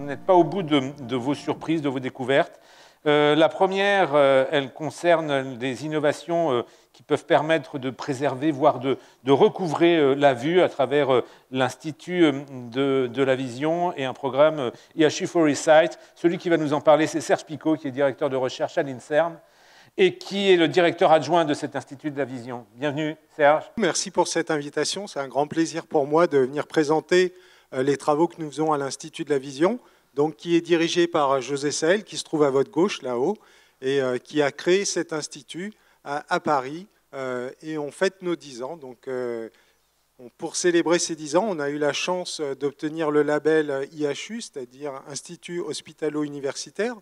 n'êtes pas au bout de vos surprises, de vos découvertes. La première, elle concerne des innovations qui peuvent permettre de préserver, voire de recouvrer la vue à travers l'Institut de la Vision et un programme IHU Foresight. Celui qui va nous en parler, c'est Serge Picot, qui est directeur de recherche à l'INSERM et qui est le directeur adjoint de cet Institut de la Vision. Bienvenue, Serge. Merci pour cette invitation. C'est un grand plaisir pour moi de venir présenter les travaux que nous faisons à l'Institut de la Vision, donc, qui est dirigé par José Saël, qui se trouve à votre gauche, là-haut, et qui a créé cet institut à Paris. Et on fête nos 10 ans. Donc, pour célébrer ces 10 ans, on a eu la chance d'obtenir le label IHU, c'est-à-dire Institut Hospitalo-Universitaire,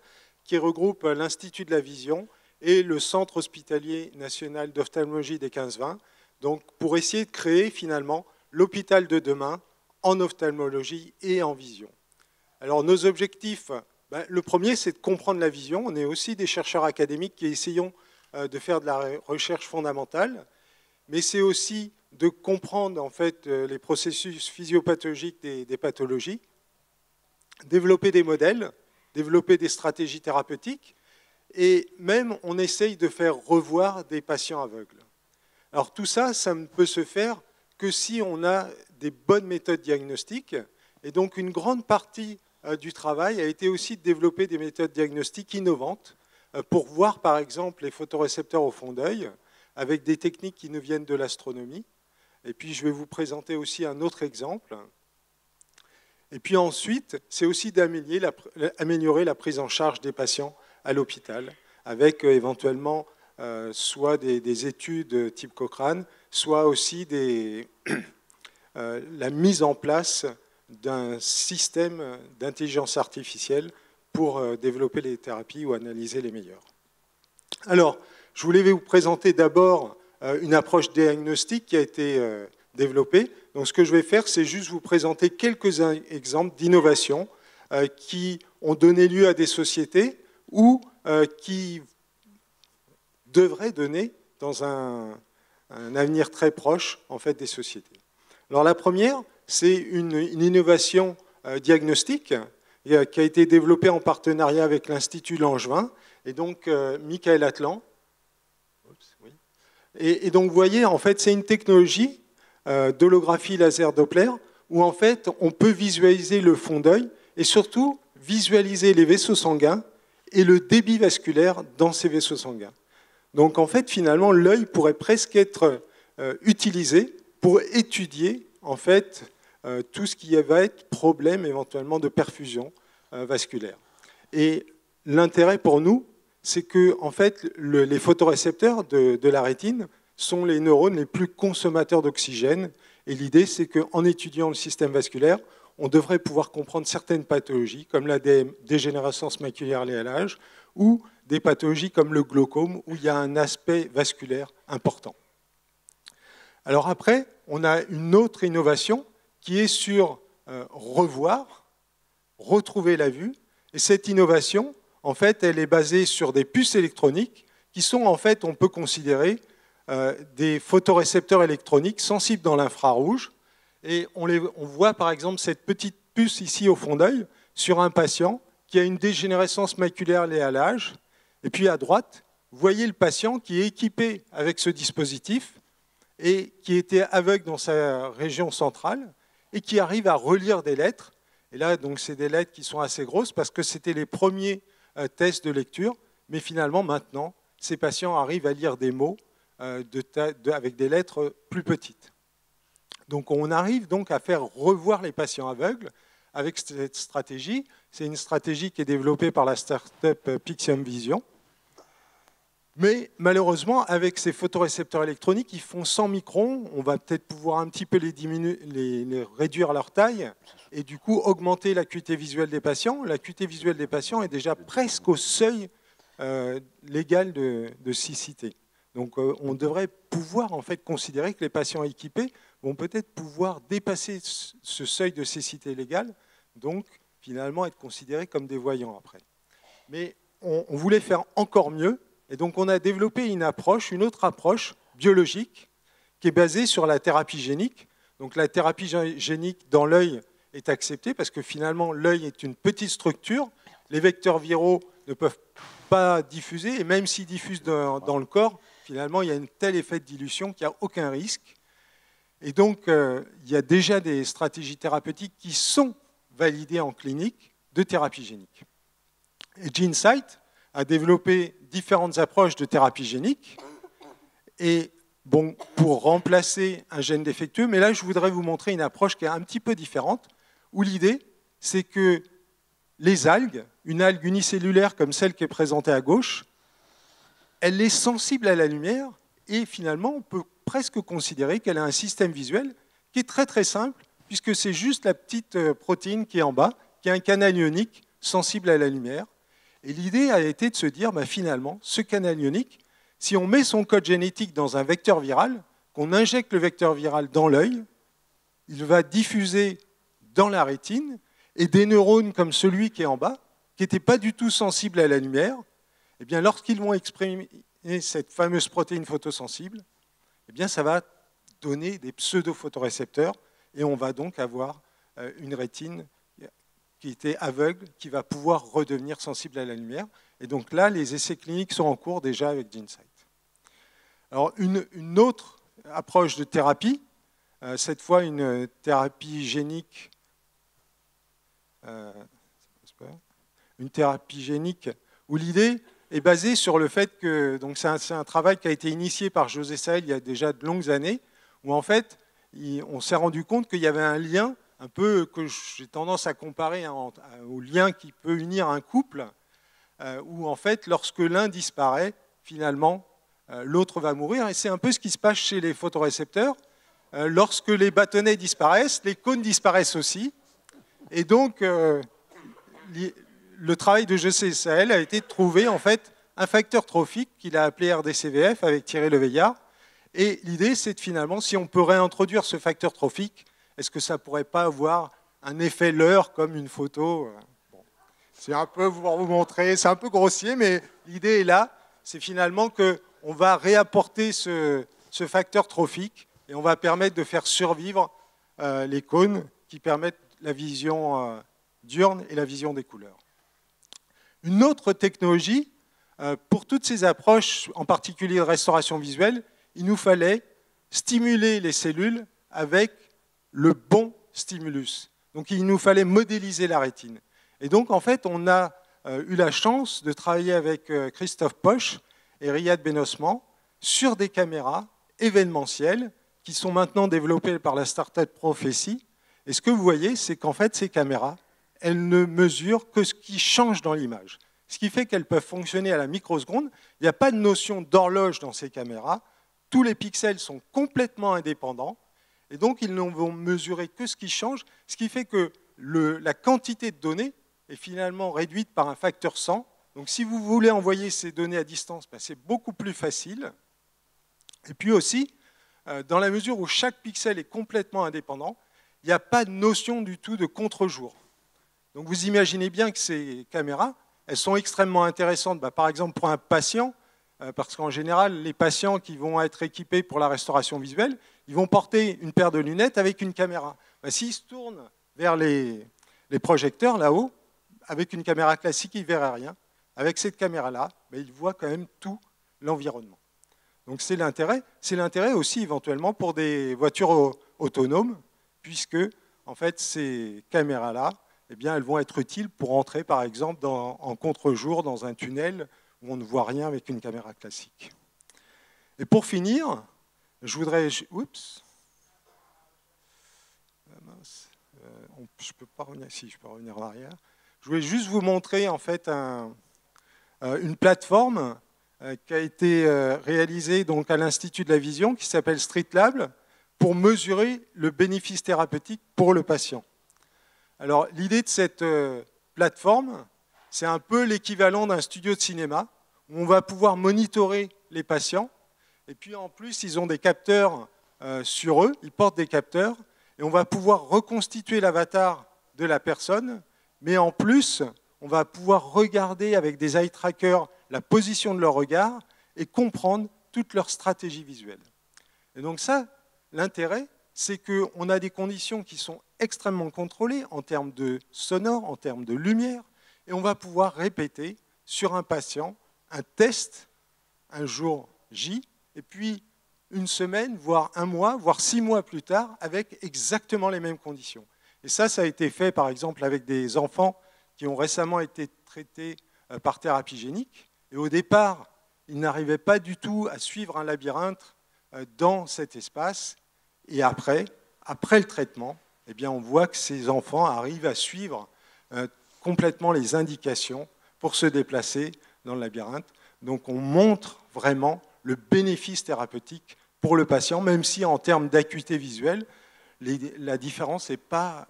qui regroupe l'Institut de la Vision et le Centre hospitalier national d'ophtalmologie des 15-20, donc pour essayer de créer finalement l'hôpital de demain en ophtalmologie et en vision. Alors nos objectifs, le premier c'est de comprendre la vision. On est aussi des chercheurs académiques qui essayons de faire de la recherche fondamentale, mais c'est aussi de comprendre en fait les processus physiopathologiques des pathologies, développer des modèles, développer des stratégies thérapeutiques, et même on essaye de faire revoir des patients aveugles. Alors tout ça, ça ne peut se faire que si on a des bonnes méthodes diagnostiques, et donc une grande partie du travail a été aussi de développer des méthodes diagnostiques innovantes pour voir par exemple les photorécepteurs au fond d'œil avec des techniques qui nous viennent de l'astronomie. Et puis je vais vous présenter aussi un autre exemple. Et puis ensuite, c'est aussi d'améliorer la prise en charge des patients à l'hôpital, avec éventuellement soit des études type Cochrane, soit aussi la mise en place d'un système d'intelligence artificielle pour développer les thérapies ou analyser les meilleures. Alors, je voulais vous présenter d'abord une approche diagnostique qui a été développée. Donc, ce que je vais faire, c'est juste vous présenter quelques exemples d'innovations qui ont donné lieu à des sociétés ou qui devraient donner dans un avenir très proche en fait, des sociétés. Alors, la première, c'est une innovation diagnostique qui a été développée en partenariat avec l'Institut Langevin et donc Michael Atlan. Et donc, vous voyez, en fait, c'est une technologie d'holographie laser Doppler où, en fait, on peut visualiser le fond d'œil et surtout visualiser les vaisseaux sanguins et le débit vasculaire dans ces vaisseaux sanguins. Donc, en fait, finalement, l'œil pourrait presque être utilisé pour étudier, en fait, tout ce qui va être problème éventuellement de perfusion vasculaire. Et l'intérêt pour nous, c'est que en fait, les photorécepteurs de la rétine sont les neurones les plus consommateurs d'oxygène. Et l'idée, c'est qu'en étudiant le système vasculaire, on devrait pouvoir comprendre certaines pathologies, comme la dégénérescence maculaire liée à l'âge, ou des pathologies comme le glaucome, où il y a un aspect vasculaire important. Alors après, on a une autre innovation qui est sur revoir, retrouver la vue. Et cette innovation, en fait, elle est basée sur des puces électroniques qui sont, en fait, on peut considérer des photorécepteurs électroniques sensibles dans l'infrarouge. Et on voit, par exemple, cette petite puce ici au fond d'œil sur un patient qui a une dégénérescence maculaire liée à l'âge. Et puis à droite, vous voyez le patient qui est équipé avec ce dispositif et qui était aveugle dans sa région centrale et qui arrive à relire des lettres. Et là, donc, c'est des lettres qui sont assez grosses parce que c'était les premiers tests de lecture. Mais finalement, maintenant, ces patients arrivent à lire des mots avec des lettres plus petites. Donc, on arrive donc à faire revoir les patients aveugles avec cette stratégie. C'est une stratégie qui est développée par la start-up Pixium Vision. Mais malheureusement, avec ces photorécepteurs électroniques, ils font 100 microns. On va peut-être pouvoir un petit peu les réduire à leur taille et du coup augmenter l'acuité visuelle des patients. L'acuité visuelle des patients est déjà presque au seuil légal de cécité. Donc on devrait pouvoir en fait considérer que les patients équipés vont peut-être pouvoir dépasser ce seuil de cécité légale, donc finalement être considérés comme des voyants après. Mais on voulait faire encore mieux. Et donc on a développé une autre approche biologique qui est basée sur la thérapie génique. Donc la thérapie génique dans l'œil est accepté parce que finalement, l'œil est une petite structure. Les vecteurs viraux ne peuvent pas diffuser, et même s'ils diffusent dans le corps, finalement, il y a un tel effet de dilution qu'il n'y a aucun risque. Et donc, il y a déjà des stratégies thérapeutiques qui sont validées en clinique de thérapie génique. Et GeneSight a développé différentes approches de thérapie génique et bon, pour remplacer un gène défectueux. Mais là, je voudrais vous montrer une approche qui est un petit peu différente, où l'idée, c'est que les algues, une algue unicellulaire comme celle qui est présentée à gauche, elle est sensible à la lumière et finalement, on peut presque considérer qu'elle a un système visuel qui est très très simple, puisque c'est juste la petite protéine qui est en bas, qui a un canal ionique sensible à la lumière. Et l'idée a été de se dire, bah, finalement, ce canal ionique, si on met son code génétique dans un vecteur viral, qu'on injecte le vecteur viral dans l'œil, il va diffuser dans la rétine, et des neurones comme celui qui est en bas, qui n'étaient pas du tout sensibles à la lumière, eh bien, lorsqu'ils vont exprimer cette fameuse protéine photosensible, eh bien, ça va donner des pseudo-photorécepteurs, et on va donc avoir une rétine qui était aveugle, qui va pouvoir redevenir sensible à la lumière. Et donc là, les essais cliniques sont en cours déjà avec GeneSight. Alors, une autre approche de thérapie, cette fois une thérapie génique, où l'idée est basée sur le fait que, donc c'est un travail qui a été initié par José Saël il y a déjà de longues années, où en fait, on s'est rendu compte qu'il y avait un lien, un peu que j'ai tendance à comparer au lien qui peut unir un couple, où en fait, lorsque l'un disparaît, finalement, l'autre va mourir. Et c'est un peu ce qui se passe chez les photorécepteurs. Lorsque les bâtonnets disparaissent, les cônes disparaissent aussi. Et donc, le travail de José Saël a été de trouver en fait un facteur trophique qu'il a appelé RDCVF avec Thierry Leveillard. Et l'idée, c'est de finalement, si on peut réintroduire ce facteur trophique, est-ce que ça ne pourrait pas avoir un effet leurre comme une photo? Bon, c'est un peu pour vous montrer, c'est un peu grossier, mais l'idée est là, c'est finalement qu'on va réapporter ce facteur trophique et on va permettre de faire survivre les cônes qui permettent la vision diurne et la vision des couleurs. Une autre technologie, pour toutes ces approches, en particulier de restauration visuelle, il nous fallait stimuler les cellules avec le bon stimulus. Donc il nous fallait modéliser la rétine. Et donc en fait, on a eu la chance de travailler avec Christophe Posch et Riyad Benosman sur des caméras événementielles qui sont maintenant développées par la startup Prophecy. Et ce que vous voyez, c'est qu'en fait, ces caméras, elles ne mesurent que ce qui change dans l'image. Ce qui fait qu'elles peuvent fonctionner à la microseconde. Il n'y a pas de notion d'horloge dans ces caméras. Tous les pixels sont complètement indépendants. Et donc, ils ne vont mesurer que ce qui change, ce qui fait que la quantité de données est finalement réduite par un facteur 100. Donc, si vous voulez envoyer ces données à distance, ben, c'est beaucoup plus facile. Et puis aussi, dans la mesure où chaque pixel est complètement indépendant, il n'y a pas de notion du tout de contre-jour. Donc, vous imaginez bien que ces caméras, elles sont extrêmement intéressantes, ben, par exemple pour un patient, parce qu'en général, les patients qui vont être équipés pour la restauration visuelle, ils vont porter une paire de lunettes avec une caméra. Ben, s'ils se tournent vers les projecteurs là-haut, avec une caméra classique, ils ne verraient rien. Avec cette caméra-là, ben, ils voient quand même tout l'environnement. Donc c'est l'intérêt. C'est l'intérêt aussi éventuellement pour des voitures autonomes, puisque en fait, ces caméras-là, eh bien, elles vont être utiles pour entrer, par exemple, en contre-jour dans un tunnel où on ne voit rien avec une caméra classique. Et pour finir, je voudrais... Oups. Je peux pas revenir. Si, je peux revenir en arrière. Je voulais juste vous montrer en fait une plateforme qui a été réalisée donc, à l'Institut de la Vision, qui s'appelle StreetLab, pour mesurer le bénéfice thérapeutique pour le patient. Alors, l'idée de cette plateforme, c'est un peu l'équivalent d'un studio de cinéma, où on va pouvoir monitorer les patients. Et puis, en plus, ils ont des capteurs sur eux, ils portent des capteurs, et on va pouvoir reconstituer l'avatar de la personne, mais en plus, on va pouvoir regarder avec des eye trackers la position de leur regard et comprendre toute leur stratégie visuelle. Et donc ça, l'intérêt, c'est qu'on a des conditions qui sont extrêmement contrôlé en termes de sonore, en termes de lumière, et on va pouvoir répéter sur un patient un test un jour J, et puis une semaine, voire un mois, voire 6 mois plus tard, avec exactement les mêmes conditions. Et ça a été fait par exemple avec des enfants qui ont récemment été traités par thérapie génique, et au départ, ils n'arrivaient pas du tout à suivre un labyrinthe dans cet espace, et après le traitement, eh bien, on voit que ces enfants arrivent à suivre complètement les indications pour se déplacer dans le labyrinthe. Donc on montre vraiment le bénéfice thérapeutique pour le patient, même si en termes d'acuité visuelle, la différence n'est pas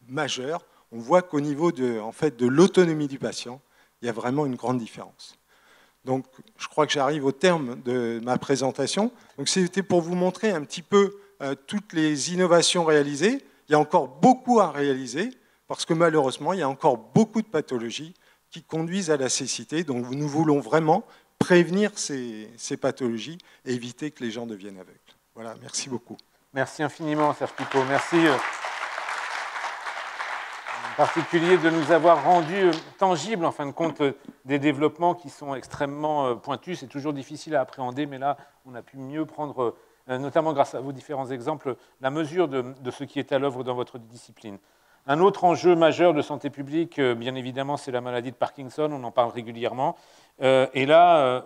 majeure. On voit qu'au niveau de l'autonomie du patient, il y a vraiment une grande différence. Donc je crois que j'arrive au terme de ma présentation. Donc c'était pour vous montrer un petit peu toutes les innovations réalisées. Il y a encore beaucoup à réaliser, parce que malheureusement, il y a encore beaucoup de pathologies qui conduisent à la cécité. Donc nous voulons vraiment prévenir ces pathologies et éviter que les gens deviennent aveugles. Voilà, merci beaucoup. Merci infiniment, Serge Picot. Merci en particulier de nous avoir rendu tangibles, en fin de compte, des développements qui sont extrêmement pointus. C'est toujours difficile à appréhender, mais là, on a pu mieux prendre, notamment grâce à vos différents exemples, la mesure de ce qui est à l'œuvre dans votre discipline. Un autre enjeu majeur de santé publique, bien évidemment, c'est la maladie de Parkinson, on en parle régulièrement. Et là,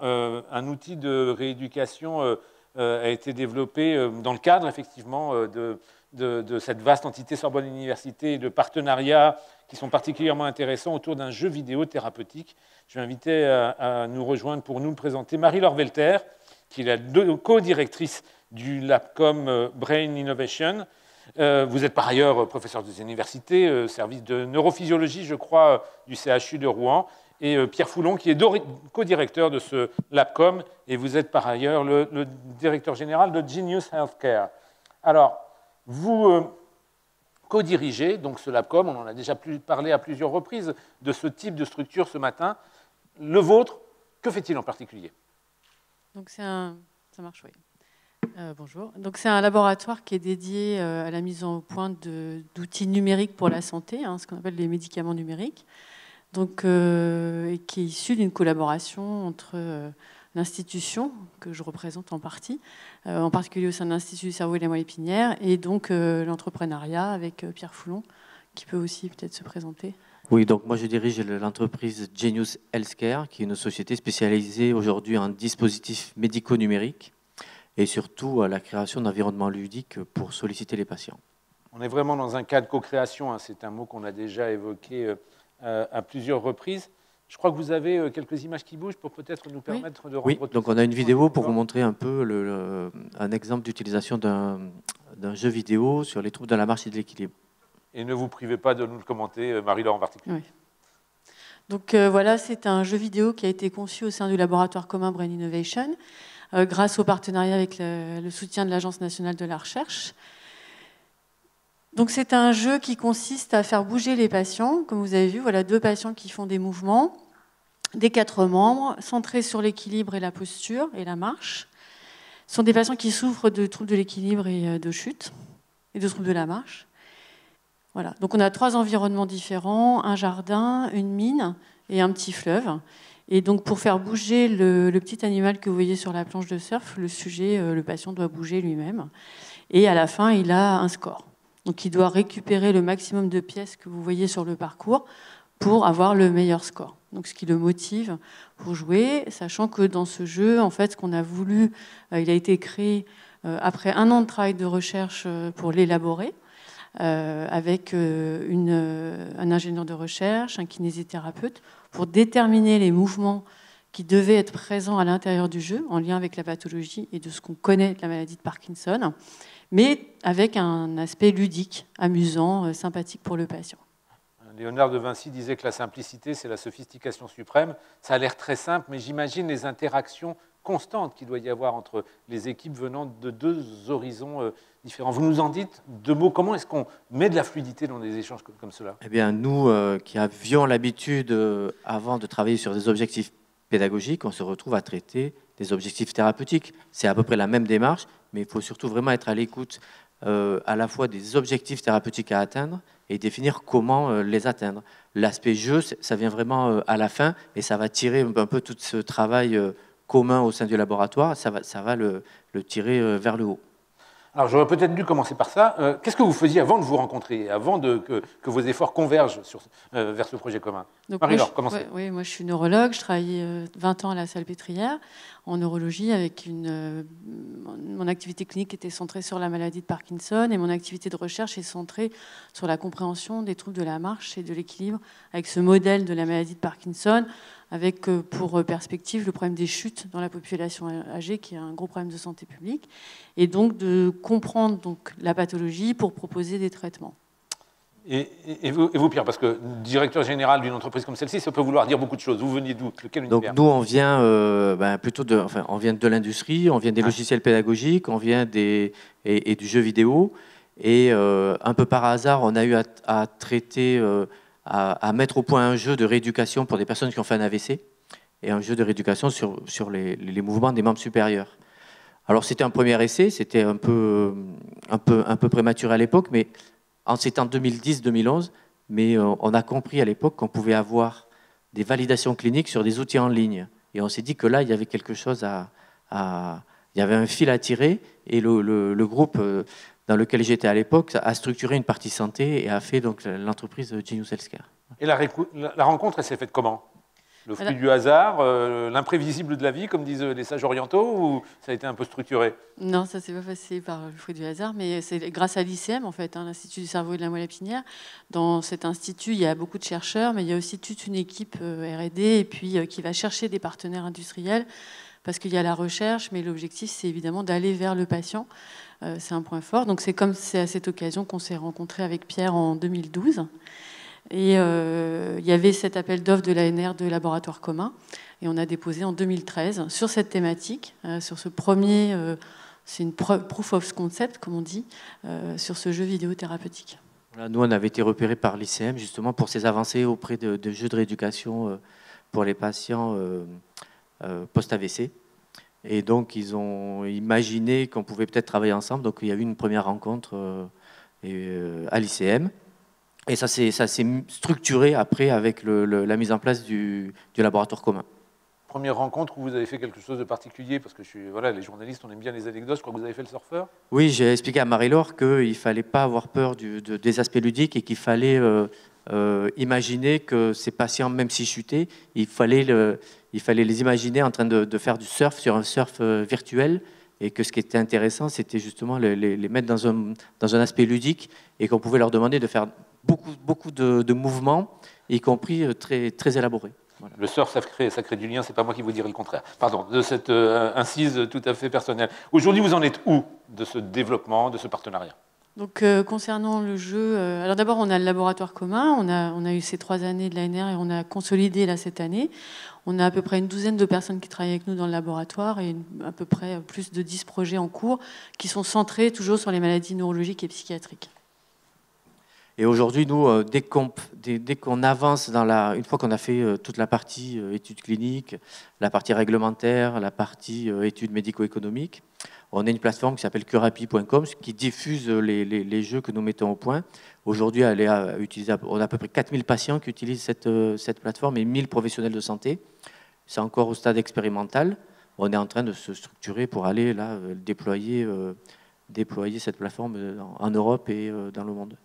un outil de rééducation a été développé dans le cadre, effectivement, de cette vaste entité Sorbonne Université et de partenariats qui sont particulièrement intéressants autour d'un jeu vidéo thérapeutique. Je vais inviter à nous rejoindre pour nous présenter Marie-Laure Welter, qui est la co-directrice du LabCom Brain Innovation. Vous êtes par ailleurs professeur des universités, service de neurophysiologie, je crois, du CHU de Rouen, et Pierre Foulon, qui est co-directeur de ce LabCom, et vous êtes par ailleurs le directeur général de Genius Healthcare. Alors, vous co-dirigez donc ce LabCom, on en a déjà parlé à plusieurs reprises de ce type de structure ce matin. Le vôtre, que fait-il en particulier? Donc ça marche, oui. Bonjour. Donc c'est un laboratoire qui est dédié à la mise au point d'outils numériques pour la santé, ce qu'on appelle les médicaments numériques, donc, et qui est issu d'une collaboration entre l'institution, que je représente en partie, en particulier au sein de l'Institut du cerveau et de la moelle épinière, et donc l'entrepreneuriat avec Pierre Foulon, qui peut aussi peut-être se présenter. Oui, donc moi je dirige l'entreprise Genius Healthcare, qui est une société spécialisée aujourd'hui en dispositifs médicaux numériques, et surtout à la création d'environnements ludiques pour solliciter les patients. On est vraiment dans un cas de co-création, c'est un mot qu'on a déjà évoqué à plusieurs reprises. Je crois que vous avez quelques images qui bougent pour peut-être nous permettre de rendre... Oui, donc on a une vidéo pour vous montrer un peu un exemple d'utilisation d'un jeu vidéo sur les troubles de la marche et de l'équilibre. Et ne vous privez pas de nous le commenter, Marie-Laure en particulier. Oui. Donc voilà, c'est un jeu vidéo qui a été conçu au sein du laboratoire commun Brain Innovation, grâce au partenariat avec le soutien de l'Agence nationale de la recherche. Donc c'est un jeu qui consiste à faire bouger les patients. Comme vous avez vu, voilà 2 patients qui font des mouvements, des 4 membres, centrés sur l'équilibre et la posture et la marche. Ce sont des patients qui souffrent de troubles de l'équilibre et de chute, et de troubles de la marche. Voilà. Donc on a 3 environnements différents, un jardin, une mine et un petit fleuve. Et donc, pour faire bouger le petit animal que vous voyez sur la planche de surf, le patient doit bouger lui-même. Et à la fin, il a un score. Donc, il doit récupérer le maximum de pièces que vous voyez sur le parcours pour avoir le meilleur score. Donc, ce qui le motive pour jouer, sachant que dans ce jeu, en fait, ce qu'on a voulu, il a été créé après 1 an de travail de recherche pour l'élaborer, avec un ingénieur de recherche, un kinésithérapeute, pour déterminer les mouvements qui devaient être présents à l'intérieur du jeu, en lien avec la pathologie et de ce qu'on connaît de la maladie de Parkinson, mais avec un aspect ludique, amusant, sympathique pour le patient. Léonard de Vinci disait que la simplicité, c'est la sophistication suprême. Ça a l'air très simple, mais j'imagine les interactions constantes qu'il doit y avoir entre les équipes venant de 2 horizons différents. Vous nous en dites 2 mots. Comment est-ce qu'on met de la fluidité dans des échanges comme cela? Eh bien, nous qui avions l'habitude, avant de travailler sur des objectifs pédagogiques, on se retrouve à traiter des objectifs thérapeutiques. C'est à peu près la même démarche, mais il faut surtout vraiment être à l'écoute à la fois des objectifs thérapeutiques à atteindre et définir comment les atteindre. L'aspect jeu, ça vient vraiment à la fin et ça va tirer un peu tout ce travail commun au sein du laboratoire, ça va le tirer vers le haut. Alors, j'aurais peut-être dû commencer par ça. Qu'est-ce que vous faisiez avant de vous rencontrer, avant que vos efforts convergent vers ce projet commun? Marie-Laure, commencez. Oui, moi je suis neurologue, je travaillais 20 ans à la Salpêtrière en neurologie avec mon activité clinique était centrée sur la maladie de Parkinson et mon activité de recherche est centrée sur la compréhension des troubles de la marche et de l'équilibre avec ce modèle de la maladie de Parkinson, avec pour perspective le problème des chutes dans la population âgée, qui est un gros problème de santé publique, et donc de comprendre donc, la pathologie pour proposer des traitements. Et vous, Pierre, parce que directeur général d'une entreprise comme celle-ci, ça peut vouloir dire beaucoup de choses. Vous veniez d'où? Quel univers? Donc nous, on vient plutôt on vient de l'industrie, on vient des logiciels pédagogiques, on vient du jeu vidéo, et un peu par hasard, on a eu à traiter... à mettre au point un jeu de rééducation pour des personnes qui ont fait un AVC et un jeu de rééducation sur les mouvements des membres supérieurs. Alors c'était un premier essai, c'était un peu prématuré à l'époque, mais c'était en 2010-2011, mais on a compris à l'époque qu'on pouvait avoir des validations cliniques sur des outils en ligne. Et on s'est dit que là, il y avait quelque chose il y avait un fil à tirer, et le groupe dans lequel j'étais à l'époque, a structuré une partie santé et a fait donc l'entreprise Genius Healthcare. Et la rencontre, elle s'est faite comment? Le fruit du hasard, l'imprévisible de la vie, comme disent les sages orientaux, ou ça a été un peu structuré? Non, ça s'est pas passé par le fruit du hasard, mais c'est grâce à l'ICM, en fait, l'Institut du cerveau et de la moelle épinière. Dans cet institut, il y a beaucoup de chercheurs, mais il y a aussi toute une équipe R&D et puis qui va chercher des partenaires industriels, parce qu'il y a la recherche, mais l'objectif, c'est évidemment d'aller vers le patient. C'est un point fort. Donc c'est à cette occasion qu'on s'est rencontrés avec Pierre en 2012. Et il y avait cet appel d'offres de l'ANR de laboratoire commun. Et on a déposé en 2013 sur cette thématique, sur ce premier, c'est une proof of concept, comme on dit, sur ce jeu vidéo thérapeutique. Voilà, nous, on avait été repérés par l'ICM justement pour ces avancées auprès de jeux de rééducation pour les patients post-AVC. Et donc, ils ont imaginé qu'on pouvait peut-être travailler ensemble. Donc, il y a eu une première rencontre à l'ICM. Et ça s'est structuré après avec la mise en place du laboratoire commun. Première rencontre où vous avez fait quelque chose de particulier, parce que voilà, les journalistes, on aime bien les anecdotes. Je crois que vous avez fait le surfeur. Oui, j'ai expliqué à Marie-Laure qu'il ne fallait pas avoir peur des aspects ludiques et qu'il fallait imaginer que ces patients, même s'ils chutaient, il fallait les imaginer en train de faire du surf sur un surf virtuel, et que ce qui était intéressant, c'était justement les mettre dans un aspect ludique, et qu'on pouvait leur demander de faire beaucoup de mouvements, y compris très, très élaborés. Voilà. Le surf, ça crée du lien, c'est pas moi qui vous dirai le contraire. Pardon, de cette incise tout à fait personnelle. Aujourd'hui, vous en êtes où de ce développement, de ce partenariat? Donc, concernant le jeu, alors d'abord, on a le laboratoire commun, on a eu ces 3 années de l'ANR et on a consolidé là cette année. On a à peu près une douzaine de personnes qui travaillent avec nous dans le laboratoire et à peu près plus de 10 projets en cours qui sont centrés toujours sur les maladies neurologiques et psychiatriques. Et aujourd'hui, nous, dès qu'on avance une fois qu'on a fait toute la partie études cliniques, la partie réglementaire, la partie études médico-économiques, on a une plateforme qui s'appelle curapi.com qui diffuse les jeux que nous mettons au point. Aujourd'hui, on a à peu près 4000 patients qui utilisent cette plateforme et 1000 professionnels de santé. C'est encore au stade expérimental. On est en train de se structurer pour aller là, déployer cette plateforme en Europe et dans le monde.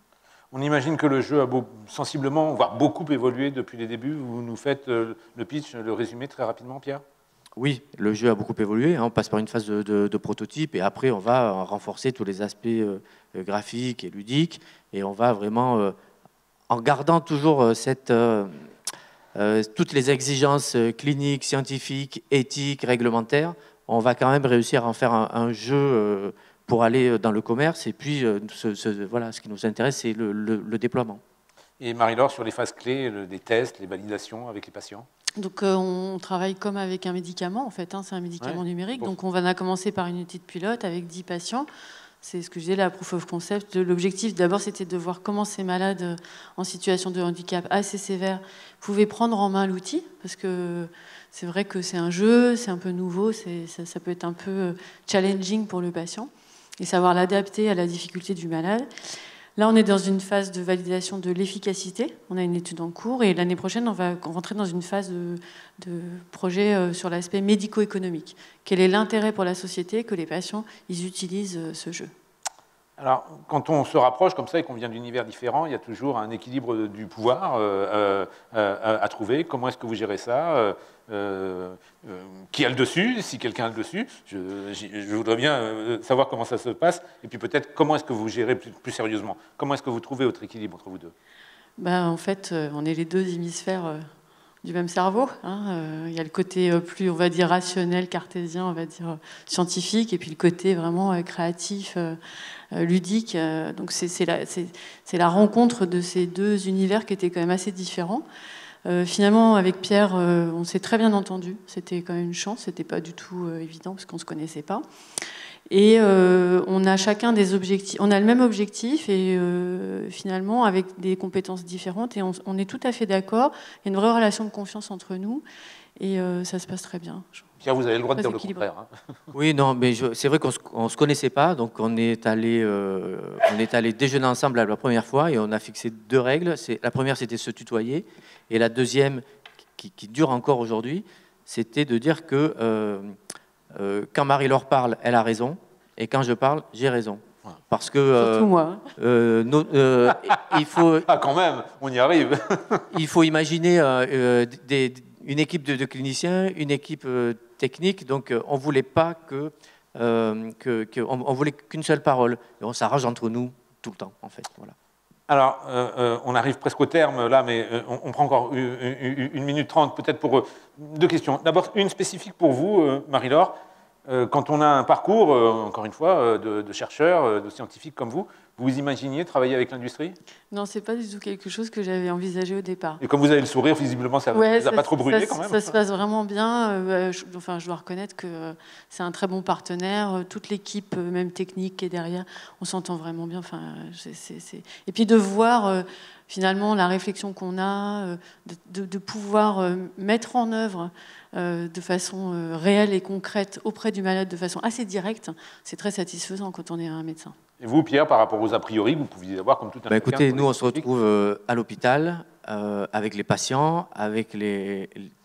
On imagine que le jeu a sensiblement, voire beaucoup évolué depuis les débuts. Vous nous faites le pitch, le résumé très rapidement, Pierre? Oui, le jeu a beaucoup évolué. On passe par une phase de prototype et après on va renforcer tous les aspects graphiques et ludiques. Et on va vraiment, en gardant toujours toutes les exigences cliniques, scientifiques, éthiques, réglementaires, on va quand même réussir à en faire un jeu pour aller dans le commerce. Et puis, voilà, ce qui nous intéresse, c'est le déploiement. Et Marie-Laure, sur les phases clés, des tests, les validations avec les patients? Donc, on travaille comme avec un médicament, en fait. C'est un médicament numérique. Bon. Donc, on va commencer par une étude pilote avec 10 patients. C'est ce que je disais, la proof of concept. L'objectif, d'abord, c'était de voir comment ces malades en situation de handicap assez sévère pouvaient prendre en main l'outil. Parce que c'est vrai que c'est un jeu, c'est un peu nouveau, ça peut être un peu challenging pour le patient. et savoir l'adapter à la difficulté du malade. Là, on est dans une phase de validation de l'efficacité. On a une étude en cours et l'année prochaine, on va rentrer dans une phase de projet sur l'aspect médico-économique. Quel est l'intérêt pour la société que les patients ils utilisent ce jeu? Alors, quand on se rapproche comme ça et qu'on vient d'univers différents, il y a toujours un équilibre du pouvoir à trouver. Comment est-ce que vous gérez ça? Qui a le dessus? Si quelqu'un a le dessus, je voudrais bien savoir comment ça se passe. Et puis peut-être, comment est-ce que vous gérez plus sérieusement? Comment est-ce que vous trouvez votre équilibre entre vous deux? En fait, on est les deux hémisphères du même cerveau. Il y a le côté plus, on va dire, rationnel, cartésien, on va dire, scientifique, et puis le côté vraiment créatif, ludique. Donc c'est la rencontre de ces deux univers qui étaient quand même assez différents. Finalement, avec Pierre, on s'est très bien entendu. C'était quand même une chance. C'était pas du tout évident parce qu'on se connaissait pas. Et on a chacun des objectifs. On a le même objectif et finalement avec des compétences différentes. Et on est tout à fait d'accord. Il y a une vraie relation de confiance entre nous et ça se passe très bien. Pierre, vous avez le droit de dire le contraire. Hein. Oui, non, mais c'est vrai qu'on ne se connaissait pas, donc on est allé déjeuner ensemble la première fois et on a fixé 2 règles. La première, c'était se tutoyer, et la deuxième, qui dure encore aujourd'hui, c'était de dire que quand Marie-Laure parle, elle a raison, et quand je parle, j'ai raison. Parce que surtout moi. Il faut. Ah, quand même, on y arrive. Il faut imaginer une équipe de cliniciens, une équipe technique, donc on voulait pas on voulait qu'une seule parole. Et on s'arrange entre nous tout le temps, en fait. Voilà. Alors, on arrive presque au terme là, mais on prend encore 1 minute 30 peut-être pour 2 questions. D'abord, une spécifique pour vous, Marie-Laure. Quand on a un parcours, encore une fois, de chercheurs, de scientifiques comme vous, vous imaginiez travailler avec l'industrie? Non, c'est pas du tout quelque chose que j'avais envisagé au départ. Et comme vous avez le sourire, visiblement, ça ne vous a pas trop brûlé quand même? Ça se passe vraiment bien. Je dois reconnaître que c'est un très bon partenaire. Toute l'équipe, même technique, qui est derrière, on s'entend vraiment bien. Et puis de voir finalement la réflexion qu'on a, de pouvoir mettre en œuvre de façon réelle et concrète auprès du malade, de façon assez directe, c'est très satisfaisant quand on est un médecin. Et vous, Pierre, par rapport aux a priori que vous pouviez avoir comme tout un écoutez, nous, on se retrouve à l'hôpital avec les patients, avec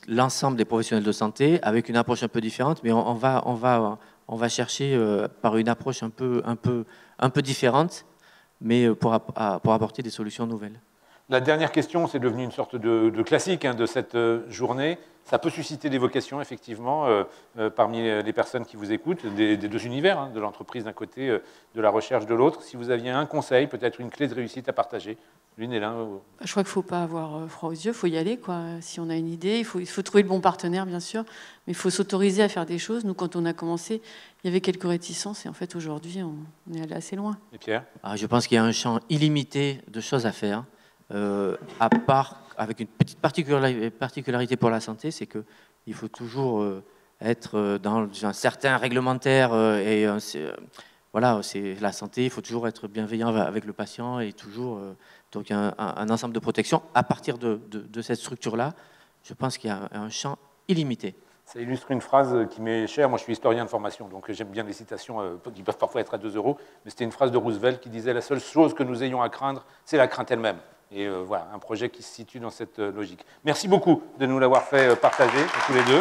l'ensemble des professionnels de santé, avec une approche un peu différente, mais on va chercher par une approche un peu différente, mais pour apporter des solutions nouvelles. La dernière question, c'est devenu une sorte de classique de cette journée. Ça peut susciter des vocations, effectivement, parmi les personnes qui vous écoutent, des 2 univers, de l'entreprise d'un côté, de la recherche de l'autre. Si vous aviez un conseil, peut-être une clé de réussite à partager, l'une et l'un. Je crois qu'il ne faut pas avoir froid aux yeux, il faut y aller, quoi. Si on a une idée, il faut trouver le bon partenaire, bien sûr, mais il faut s'autoriser à faire des choses. Nous, quand on a commencé, il y avait quelques réticences, et en fait, aujourd'hui, on est allé assez loin. Et Pierre? Je pense qu'il y a un champ illimité de choses à faire. À part, avec une petite particularité pour la santé, c'est qu'il faut toujours être dans un certain réglementaire voilà, c'est la santé, il faut toujours être bienveillant avec le patient et toujours donc un ensemble de protection. À partir de cette structure-là, je pense qu'il y a un champ illimité. Ça illustre une phrase qui m'est chère. Moi, je suis historien de formation, donc j'aime bien les citations qui peuvent parfois être à 2 €. Mais c'était une phrase de Roosevelt qui disait « La seule chose que nous ayons à craindre, c'est la crainte elle-même ». Et voilà, un projet qui se situe dans cette logique. Merci beaucoup de nous l'avoir fait partager, tous les deux.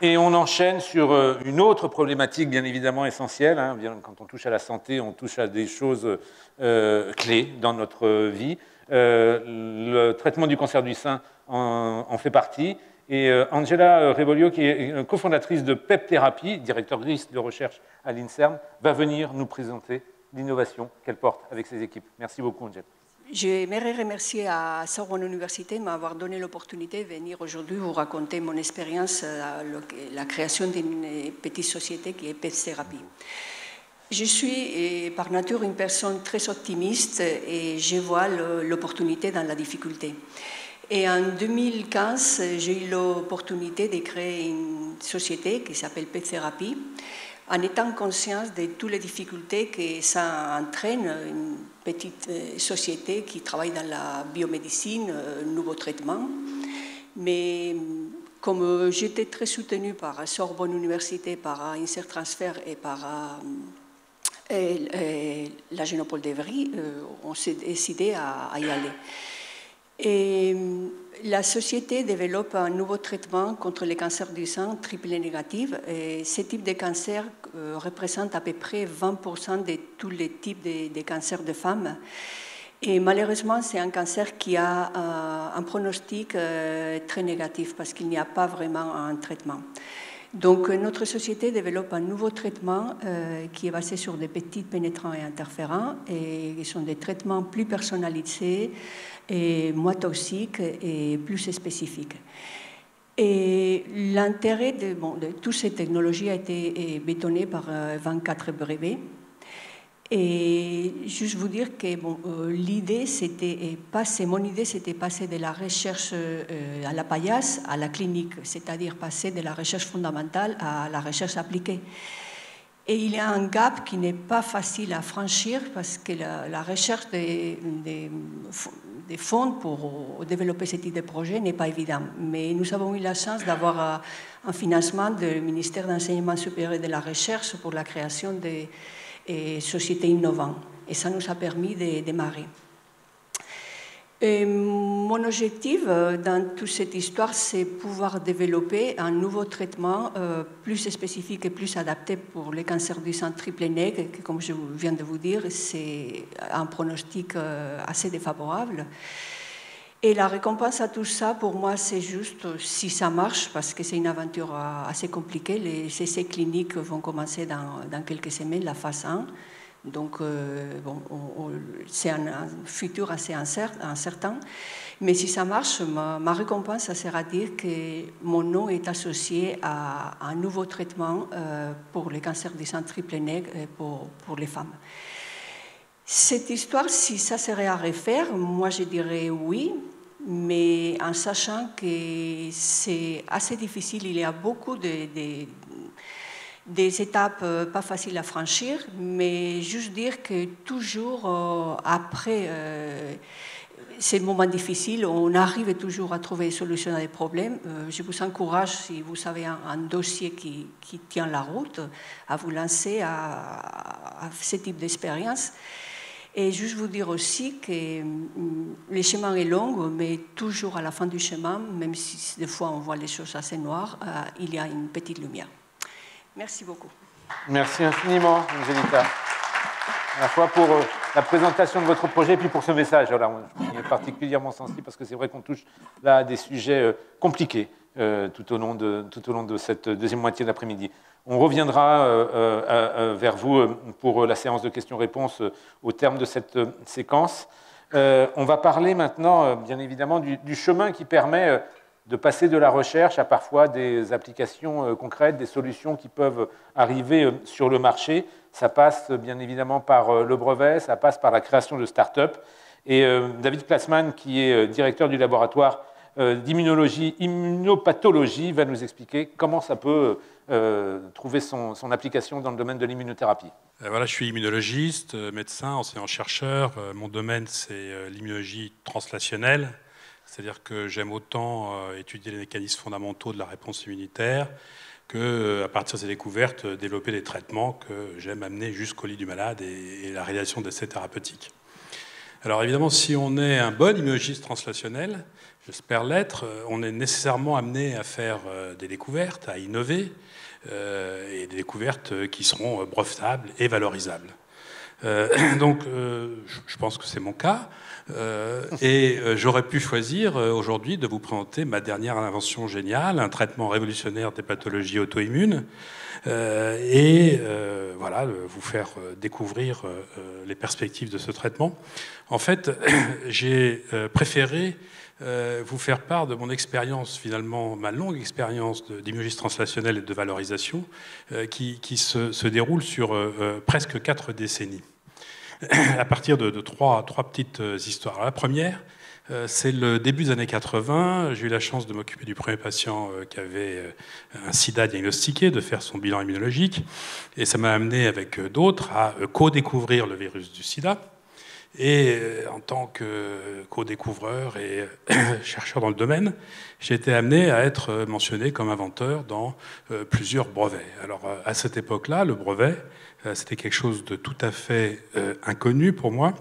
Et on enchaîne sur une autre problématique, bien évidemment essentielle. Quand on touche à la santé, on touche à des choses clés dans notre vie. Le traitement du cancer du sein en fait partie. Et Angela Rebolio, qui est cofondatrice de PEP Thérapie, directrice de recherche à l'INSERM, va venir nous présenter l'innovation qu'elle porte avec ses équipes. Merci beaucoup, Angela. J'aimerais remercier à Sorbonne Université de m'avoir donné l'opportunité de venir aujourd'hui vous raconter mon expérience à la création d'une petite société qui est PEP Thérapie. Je suis par nature une personne très optimiste et je vois l'opportunité dans la difficulté. Et en 2015, j'ai eu l'opportunité de créer une société qui s'appelle PEP Thérapie, en étant consciente de toutes les difficultés que ça entraîne, une petite société qui travaille dans la biomédecine, nouveaux traitements. Mais comme j'étais très soutenue par Sorbonne Université, par Insert Transfer et par la Génopole d'Evry, on s'est décidé à y aller. Et la société développe un nouveau traitement contre les cancers du sang triple négatif. Et ce type de cancer représente à peu près 20% de tous les types de cancers de femmes. Et malheureusement, c'est un cancer qui a un pronostic très négatif parce qu'il n'y a pas vraiment un traitement. Donc, notre société développe un nouveau traitement qui est basé sur des petits pénétrants et interférents, et qui sont des traitements plus personnalisés, et moins toxiques et plus spécifiques. Et l'intérêt de toutes ces technologies a été bétonné par 24 brevets. Et juste vous dire que l'idée, c'était passer, mon idée, c'était passer de la recherche à la paillasse à la clinique, c'est-à-dire passer de la recherche fondamentale à la recherche appliquée. Et il y a un gap qui n'est pas facile à franchir parce que la recherche des fonds pour développer ce type de projet n'est pas évidente. Mais nous avons eu la chance d'avoir un financement du ministère d'Enseignement supérieur et de la Recherche pour la création des sociétés innovantes. Et ça nous a permis de démarrer. Et mon objectif dans toute cette histoire, c'est pouvoir développer un nouveau traitement plus spécifique et plus adapté pour les cancers du sang triple nègre, qui, comme je viens de vous dire, c'est un pronostic assez défavorable. Et la récompense à tout ça, pour moi, c'est juste si ça marche, parce que c'est une aventure assez compliquée. Les essais cliniques vont commencer dans quelques semaines, la phase 1. Donc, c'est un futur assez incertain. Mais si ça marche, ma récompense, ça sera dire que mon nom est associé à un nouveau traitement pour les cancers du sang triple nègre pour les femmes. Cette histoire, si ça serait à refaire, moi je dirais oui, mais en sachant que c'est assez difficile, il y a beaucoup des étapes pas faciles à franchir, mais juste dire que toujours après ces moments difficiles, on arrive toujours à trouver des solutions à des problèmes. Je vous encourage, si vous avez un dossier qui tient la route, à vous lancer à ce type d'expérience. Et juste vous dire aussi que le chemin est long, mais toujours à la fin du chemin, même si des fois on voit les choses assez noires, il y a une petite lumière. Merci beaucoup. Merci infiniment, Angélica. À la fois pour la présentation de votre projet et puis pour ce message. Voilà, on est particulièrement sensible parce que c'est vrai qu'on touche là à des sujets compliqués tout au long de cette deuxième moitié de l'après-midi. On reviendra vers vous pour la séance de questions-réponses au terme de cette séquence. On va parler maintenant, bien évidemment, du chemin qui permet de passer de la recherche à parfois des applications concrètes, des solutions qui peuvent arriver sur le marché. Ça passe bien évidemment par le brevet, ça passe par la création de start-up. Et David Plassman, qui est directeur du laboratoire d'immunologie, immunopathologie, va nous expliquer comment ça peut trouver son application dans le domaine de l'immunothérapie. Voilà, je suis immunologiste, médecin, enseignant-chercheur. Mon domaine, c'est l'immunologie translationnelle. C'est-à-dire que j'aime autant étudier les mécanismes fondamentaux de la réponse immunitaire qu'à partir de ces découvertes, développer des traitements que j'aime amener jusqu'au lit du malade et la réalisation d'essais thérapeutiques. Alors évidemment, si on est un bon immunologiste translationnel, j'espère l'être, on est nécessairement amené à faire des découvertes, à innover, et des découvertes qui seront brevetables et valorisables. Donc, je pense que c'est mon cas. Et j'aurais pu choisir aujourd'hui de vous présenter ma dernière invention géniale, un traitement révolutionnaire des pathologies auto-immunes, et voilà, vous faire découvrir les perspectives de ce traitement. En fait, j'ai préféré vous faire part de mon expérience, finalement, ma longue expérience d'immunologie translationnelle et de valorisation, qui se déroule sur presque 4 décennies. À partir de trois petites histoires. Alors, la première, c'est le début des années 80. J'ai eu la chance de m'occuper du premier patient qui avait un sida diagnostiqué, de faire son bilan immunologique. Et ça m'a amené, avec d'autres, à co-découvrir le virus du sida. Et en tant que co-découvreur et chercheur dans le domaine, j'ai été amené à être mentionné comme inventeur dans plusieurs brevets. Alors à cette époque-là, le brevet, c'était quelque chose de tout à fait inconnu pour moi.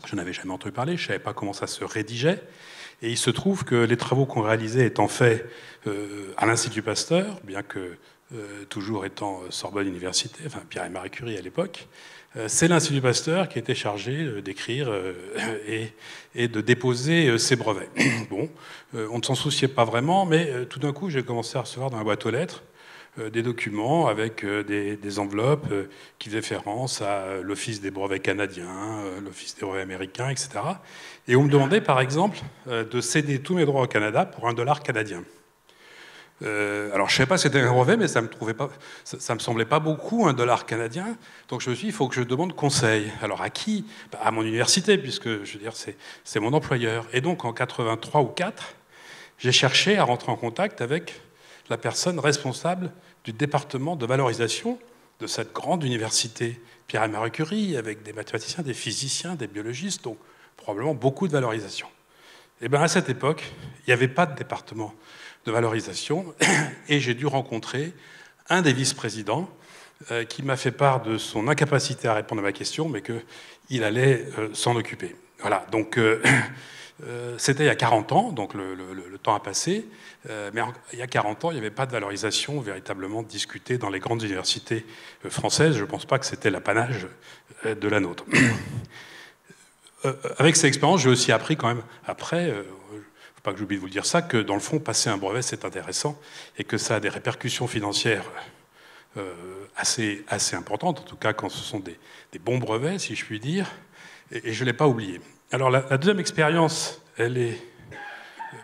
Je n'avais jamais entendu parler, je ne savais pas comment ça se rédigeait. Et il se trouve que les travaux qu'on réalisait étant faits à l'Institut Pasteur, bien que toujours étant Sorbonne Université, enfin Pierre et Marie Curie à l'époque, c'est l'Institut Pasteur qui était chargé d'écrire et de déposer ses brevets. Bon, on ne s'en souciait pas vraiment, mais tout d'un coup, j'ai commencé à recevoir dans la boîte aux lettres des documents avec des enveloppes qui faisaient référence à l'Office des brevets canadiens, l'Office des brevets américains, etc. Et on me demandait, par exemple, de céder tous mes droits au Canada pour $1 canadien. Alors je ne savais pas si c'était un brevet, mais ça me semblait pas beaucoup, $1 canadien. Donc je me suis dit, il faut que je demande conseil. Alors à qui? À mon université, puisque je veux dire, c'est mon employeur. Et donc en 83 ou 4, j'ai cherché à rentrer en contact avec la personne responsable du département de valorisation de cette grande université Pierre et Marie Curie, avec des mathématiciens, des physiciens, des biologistes, donc probablement beaucoup de valorisation. Et bien à cette époque, il n'y avait pas de département de valorisation, et j'ai dû rencontrer un des vice-présidents qui m'a fait part de son incapacité à répondre à ma question, mais qu'il allait s'en occuper. Voilà, donc c'était il y a 40 ans, donc le temps a passé, mais il y a 40 ans, il n'y avait pas de valorisation véritablement discutée dans les grandes universités françaises. Je ne pense pas que c'était l'apanage de la nôtre. Avec cette expérience, j'ai aussi appris quand même, après, faut pas que j'oublie de vous dire ça, que dans le fond, passer un brevet, c'est intéressant, et que ça a des répercussions financières assez importantes, en tout cas quand ce sont des bons brevets, si je puis dire, et je ne l'ai pas oublié. Alors la deuxième expérience, elle est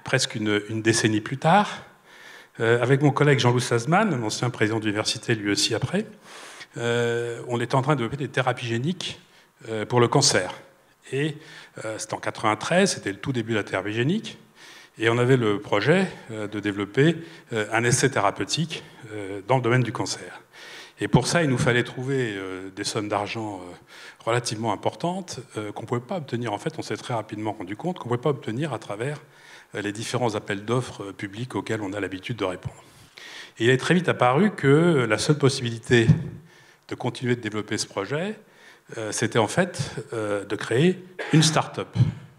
presque une décennie plus tard, avec mon collègue Jean-Louis Sazman, l'ancien président d'université lui aussi après, on était en train de développer des thérapies géniques pour le cancer. Et c'était en 93, c'était le tout début de la thérapie génique, et on avait le projet de développer un essai thérapeutique dans le domaine du cancer. Et pour ça, il nous fallait trouver des sommes d'argent relativement importantes qu'on ne pouvait pas obtenir. En fait, on s'est très rapidement rendu compte qu'on ne pouvait pas obtenir à travers les différents appels d'offres publics auxquels on a l'habitude de répondre. Et il est très vite apparu que la seule possibilité de continuer de développer ce projet, c'était en fait de créer une start-up.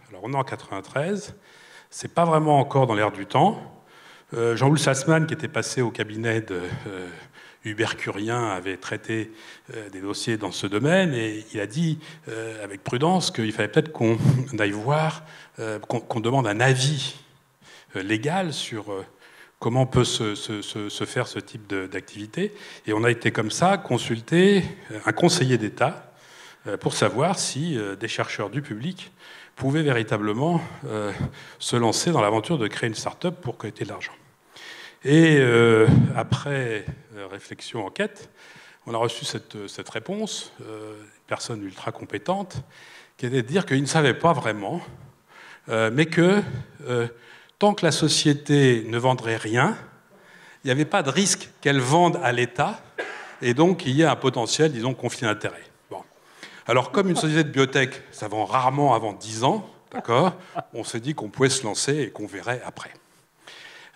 Alors on est en 93, c'est pas vraiment encore dans l'air du temps. Jean-Louis Sazman, qui était passé au cabinet de Hubert Curien, avait traité des dossiers dans ce domaine, et il a dit avec prudence qu'il fallait peut-être qu'on aille voir, qu'on demande un avis légal sur comment peut se faire ce type d'activité. Et on a été comme ça consulter un conseiller d'État pour savoir si des chercheurs du public pouvaient véritablement se lancer dans l'aventure de créer une start-up pour collecter de l'argent. Et après réflexion, enquête, on a reçu cette réponse, une personne ultra compétente, qui était de dire qu'ils ne savaient pas vraiment, mais que tant que la société ne vendrait rien, il n'y avait pas de risque qu'elle vende à l'État, et donc il y a un potentiel, disons, conflit d'intérêts. Bon. Alors, comme une société de biotech, ça vend rarement avant 10 ans, d'accord, on s'est dit qu'on pouvait se lancer et qu'on verrait après.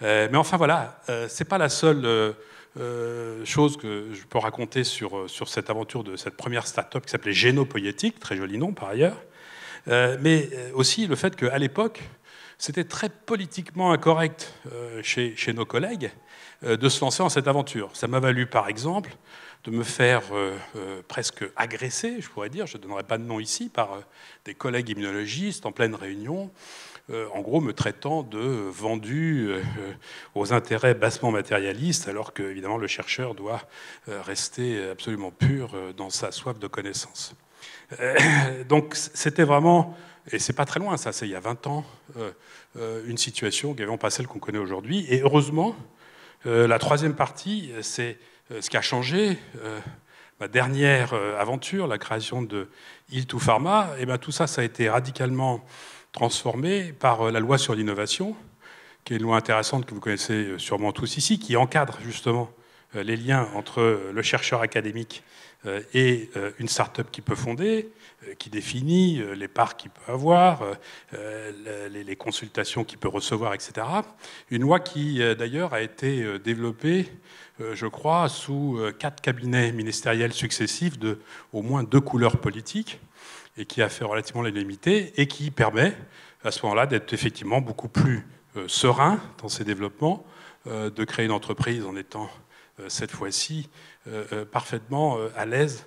Mais enfin, voilà, c'est pas la seule chose que je peux raconter sur cette aventure de cette première start-up qui s'appelait Génopoïétique, très joli nom par ailleurs, mais aussi le fait qu'à l'époque, c'était très politiquement incorrect chez nos collègues de se lancer dans cette aventure. Ça m'a valu, par exemple, de me faire presque agresser, je pourrais dire, je ne donnerai pas de nom ici, par des collègues immunologistes en pleine réunion, en gros me traitant de vendu aux intérêts bassement matérialistes, alors que, évidemment, le chercheur doit rester absolument pur dans sa soif de connaissance. Donc c'était vraiment, et c'est pas très loin ça, c'est il y a 20 ans, une situation qui avait pas celle qu'on connaît aujourd'hui. Et heureusement, la troisième partie, c'est ce qui a changé. Ma dernière aventure, la création de Il2 Pharma, et bien tout ça, ça a été radicalement transformé par la loi sur l'innovation, qui est une loi intéressante que vous connaissez sûrement tous ici, qui encadre justement les liens entre le chercheur académique et une start-up qu'il peut fonder, qui définit les parts qu'il peut avoir, les consultations qu'il peut recevoir, etc. Une loi qui, d'ailleurs, a été développée, je crois, sous 4 cabinets ministériels successifs de au moins 2 couleurs politiques, et qui a fait relativement l'unanimité, et qui permet, à ce moment-là, d'être effectivement beaucoup plus serein dans ses développements, de créer une entreprise en étant, cette fois-ci, parfaitement à l'aise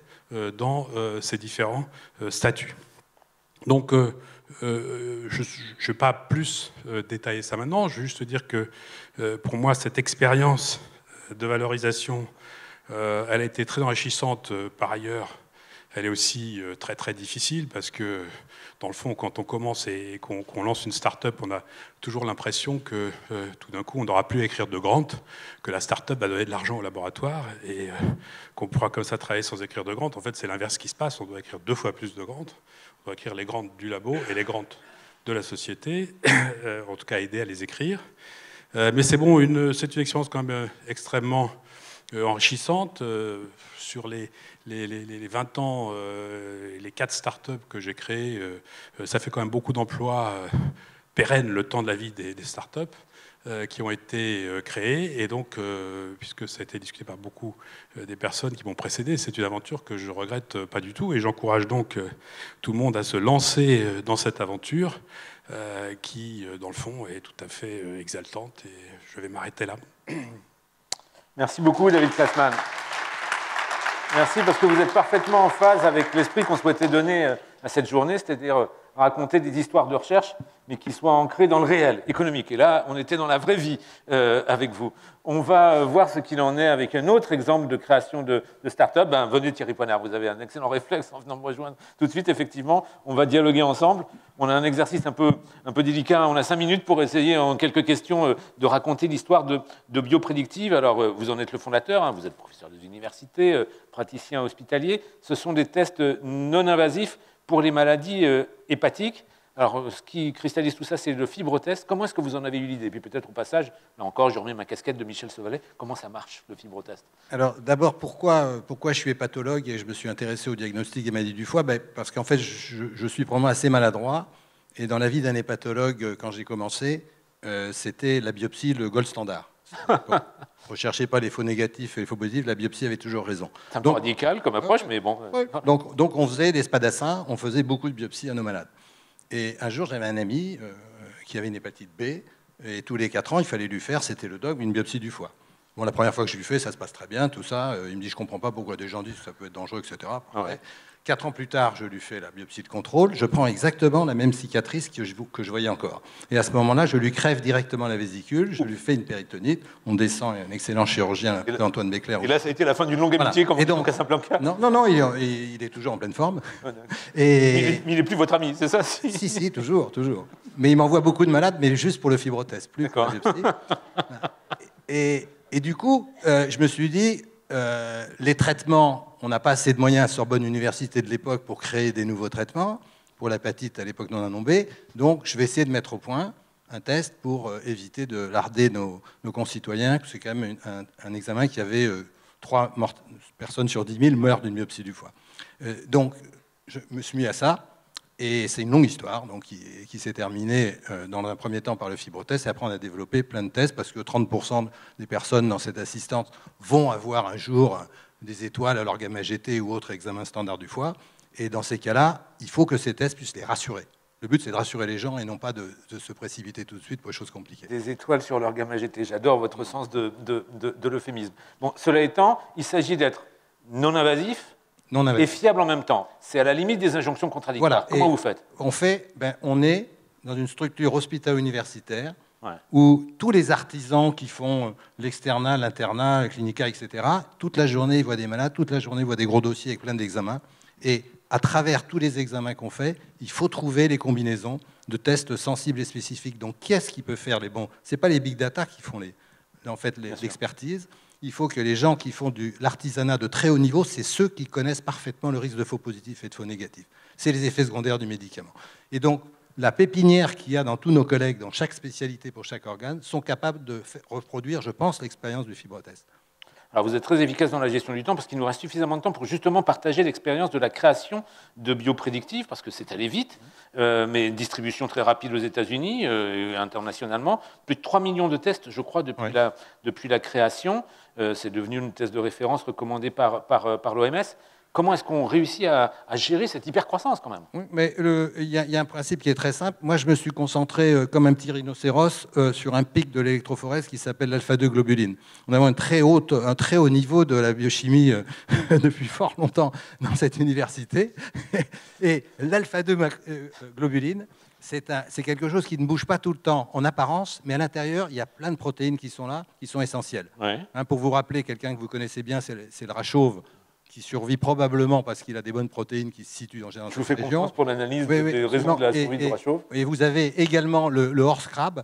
dans ces différents statuts. Donc, je ne vais pas plus détailler ça maintenant, je vais juste dire que pour moi, cette expérience de valorisation, elle a été très enrichissante par ailleurs. Elle est aussi très très difficile parce que dans le fond, quand on commence et qu'on lance une start-up, on a toujours l'impression que tout d'un coup, on n'aura plus à écrire de grant, que la start-up va donner de l'argent au laboratoire et qu'on pourra comme ça travailler sans écrire de grant. En fait, c'est l'inverse qui se passe. On doit écrire 2 fois plus de grants. On doit écrire les grants du labo et les grants de la société, en tout cas aider à les écrire. Mais c'est bon, c'est une expérience quand même extrêmement enrichissante. Sur les 20 ans, les 4 startups que j'ai créées, ça fait quand même beaucoup d'emplois pérennes le temps de la vie des startups qui ont été créées. Et donc, puisque ça a été discuté par beaucoup des personnes qui m'ont précédé, c'est une aventure que je ne regrette pas du tout. Et j'encourage donc tout le monde à se lancer dans cette aventure qui, dans le fond, est tout à fait exaltante. Et je vais m'arrêter là. Merci beaucoup, David Klassmann. Merci, parce que vous êtes parfaitement en phase avec l'esprit qu'on souhaitait donner à cette journée, c'est-à-dire raconter des histoires de recherche, mais qui soient ancrées dans le réel économique. Et là, on était dans la vraie vie avec vous. On va voir ce qu'il en est avec un autre exemple de création de start-up. Venez Thierry Poinard, vous avez un excellent réflexe en venant me rejoindre tout de suite. Effectivement, on va dialoguer ensemble. On a un exercice un peu délicat. On a 5 minutes pour essayer, en quelques questions, de raconter l'histoire de bioprédictive. Alors, vous en êtes le fondateur, vous êtes professeur des universités, praticien hospitalier. Ce sont des tests non invasifs pour les maladies hépatiques. Alors, ce qui cristallise tout ça, c'est le fibrotest. Comment est-ce que vous en avez eu l'idée? Et puis peut-être au passage, là encore, je remets ma casquette de Michel Sauvalet. Comment ça marche, le fibrotest? Alors, d'abord, pourquoi je suis hépatologue et je me suis intéressé au diagnostic des maladies du foie? Parce qu'en fait, je suis probablement assez maladroit. Et dans la vie d'un hépatologue, quand j'ai commencé, c'était la biopsie le gold standard. Bon, recherchez pas les faux négatifs et les faux positifs, la biopsie avait toujours raison. C'est un peu radical comme approche, mais bon. Ouais. Donc on faisait des spadassins, on faisait beaucoup de biopsies à nos malades. Et un jour, j'avais un ami qui avait une hépatite B, et tous les 4 ans, il fallait lui faire, c'était le dogme, une biopsie du foie. Bon, la première fois que je lui fais, ça se passe très bien, tout ça. Il me dit, je comprends pas pourquoi des gens disent que ça peut être dangereux, etc. Ouais. 4 ans plus tard, je lui fais la biopsie de contrôle. Je prends exactement la même cicatrice que je voyais encore. Et à ce moment-là, je lui crève directement la vésicule, je lui fais une péritonite. On descend un excellent chirurgien, Antoine Becler. Et là, ça a été la fin d'une longue amitié, voilà. comme Casablanca. Non, il est toujours en pleine forme. Et il n'est plus votre ami, c'est ça? Si, toujours. Mais il m'envoie beaucoup de malades, mais juste pour le fibrotest, plus pour la biopsie. Et du coup, je me suis dit, les traitements, on n'a pas assez de moyens à Sorbonne Université de l'époque pour créer des nouveaux traitements pour l'hépatite à l'époque non B. Donc, je vais essayer de mettre au point un test pour éviter de larder nos concitoyens. C'est quand même un examen qui avait 3 personnes sur 10 000 meurent d'une biopsie du foie. Donc, je me suis mis à ça. Et c'est une longue histoire donc, qui s'est terminée dans un premier temps par le fibrotest. Et après, on a développé plein de tests parce que 30% des personnes dans cette assistance vont avoir un jour des étoiles à leur gamma GT ou autre examen standard du foie. Et dans ces cas-là, il faut que ces tests puissent les rassurer. Le but, c'est de rassurer les gens et non pas de se précipiter tout de suite pour les choses compliquées. Des étoiles sur leur gamma GT. J'adore votre sens de l'euphémisme. Bon, cela étant, il s'agit d'être non invasif et fiable en même temps. C'est à la limite des injonctions contradictoires. Voilà. Comment vous faites? On est dans une structure hospitalo-universitaire où tous les artisans qui font l'externat, l'internat, le clinica, etc., toute la journée, ils voient des malades, toute la journée, ils voient des gros dossiers avec plein d'examens. Et à travers tous les examens qu'on fait, il faut trouver les combinaisons de tests sensibles et spécifiques. Donc, qui est-ce qui peut faire les bons? Ce n'est pas les big data qui font l'expertise. Il faut que les gens qui font de l'artisanat de très haut niveau, c'est ceux qui connaissent parfaitement le risque de faux positifs et de faux négatifs. C'est les effets secondaires du médicament. Et donc, la pépinière qu'il y a dans tous nos collègues, dans chaque spécialité pour chaque organe, sont capables de reproduire, je pense, l'expérience du fibrotest. Alors vous êtes très efficace dans la gestion du temps parce qu'il nous reste suffisamment de temps pour justement partager l'expérience de la création de bioprédictifs, parce que c'est allé vite, mais distribution très rapide aux États-Unis et internationalement. Plus de 3 millions de tests, je crois, depuis la création. C'est devenu une test de référence recommandée par l'OMS. Comment est-ce qu'on réussit à gérer cette hypercroissance quand même? Oui, mais il y a un principe qui est très simple. Moi, je me suis concentré comme un petit rhinocéros sur un pic de l'électrophorèse qui s'appelle l'alpha-2 globuline. On a un très haut niveau de la biochimie depuis fort longtemps dans cette université. Et l'alpha-2 globuline, c'est quelque chose qui ne bouge pas tout le temps en apparence, mais à l'intérieur, il y a plein de protéines qui sont là, qui sont essentielles. Ouais. Pour vous rappeler, quelqu'un que vous connaissez bien, c'est le rat chauve, qui survit probablement parce qu'il a des bonnes protéines qui se situent dans cette région. Je vous fais confiance pour l'analyse des raisons de la survie du rat chauve. Et vous avez également le horse crab,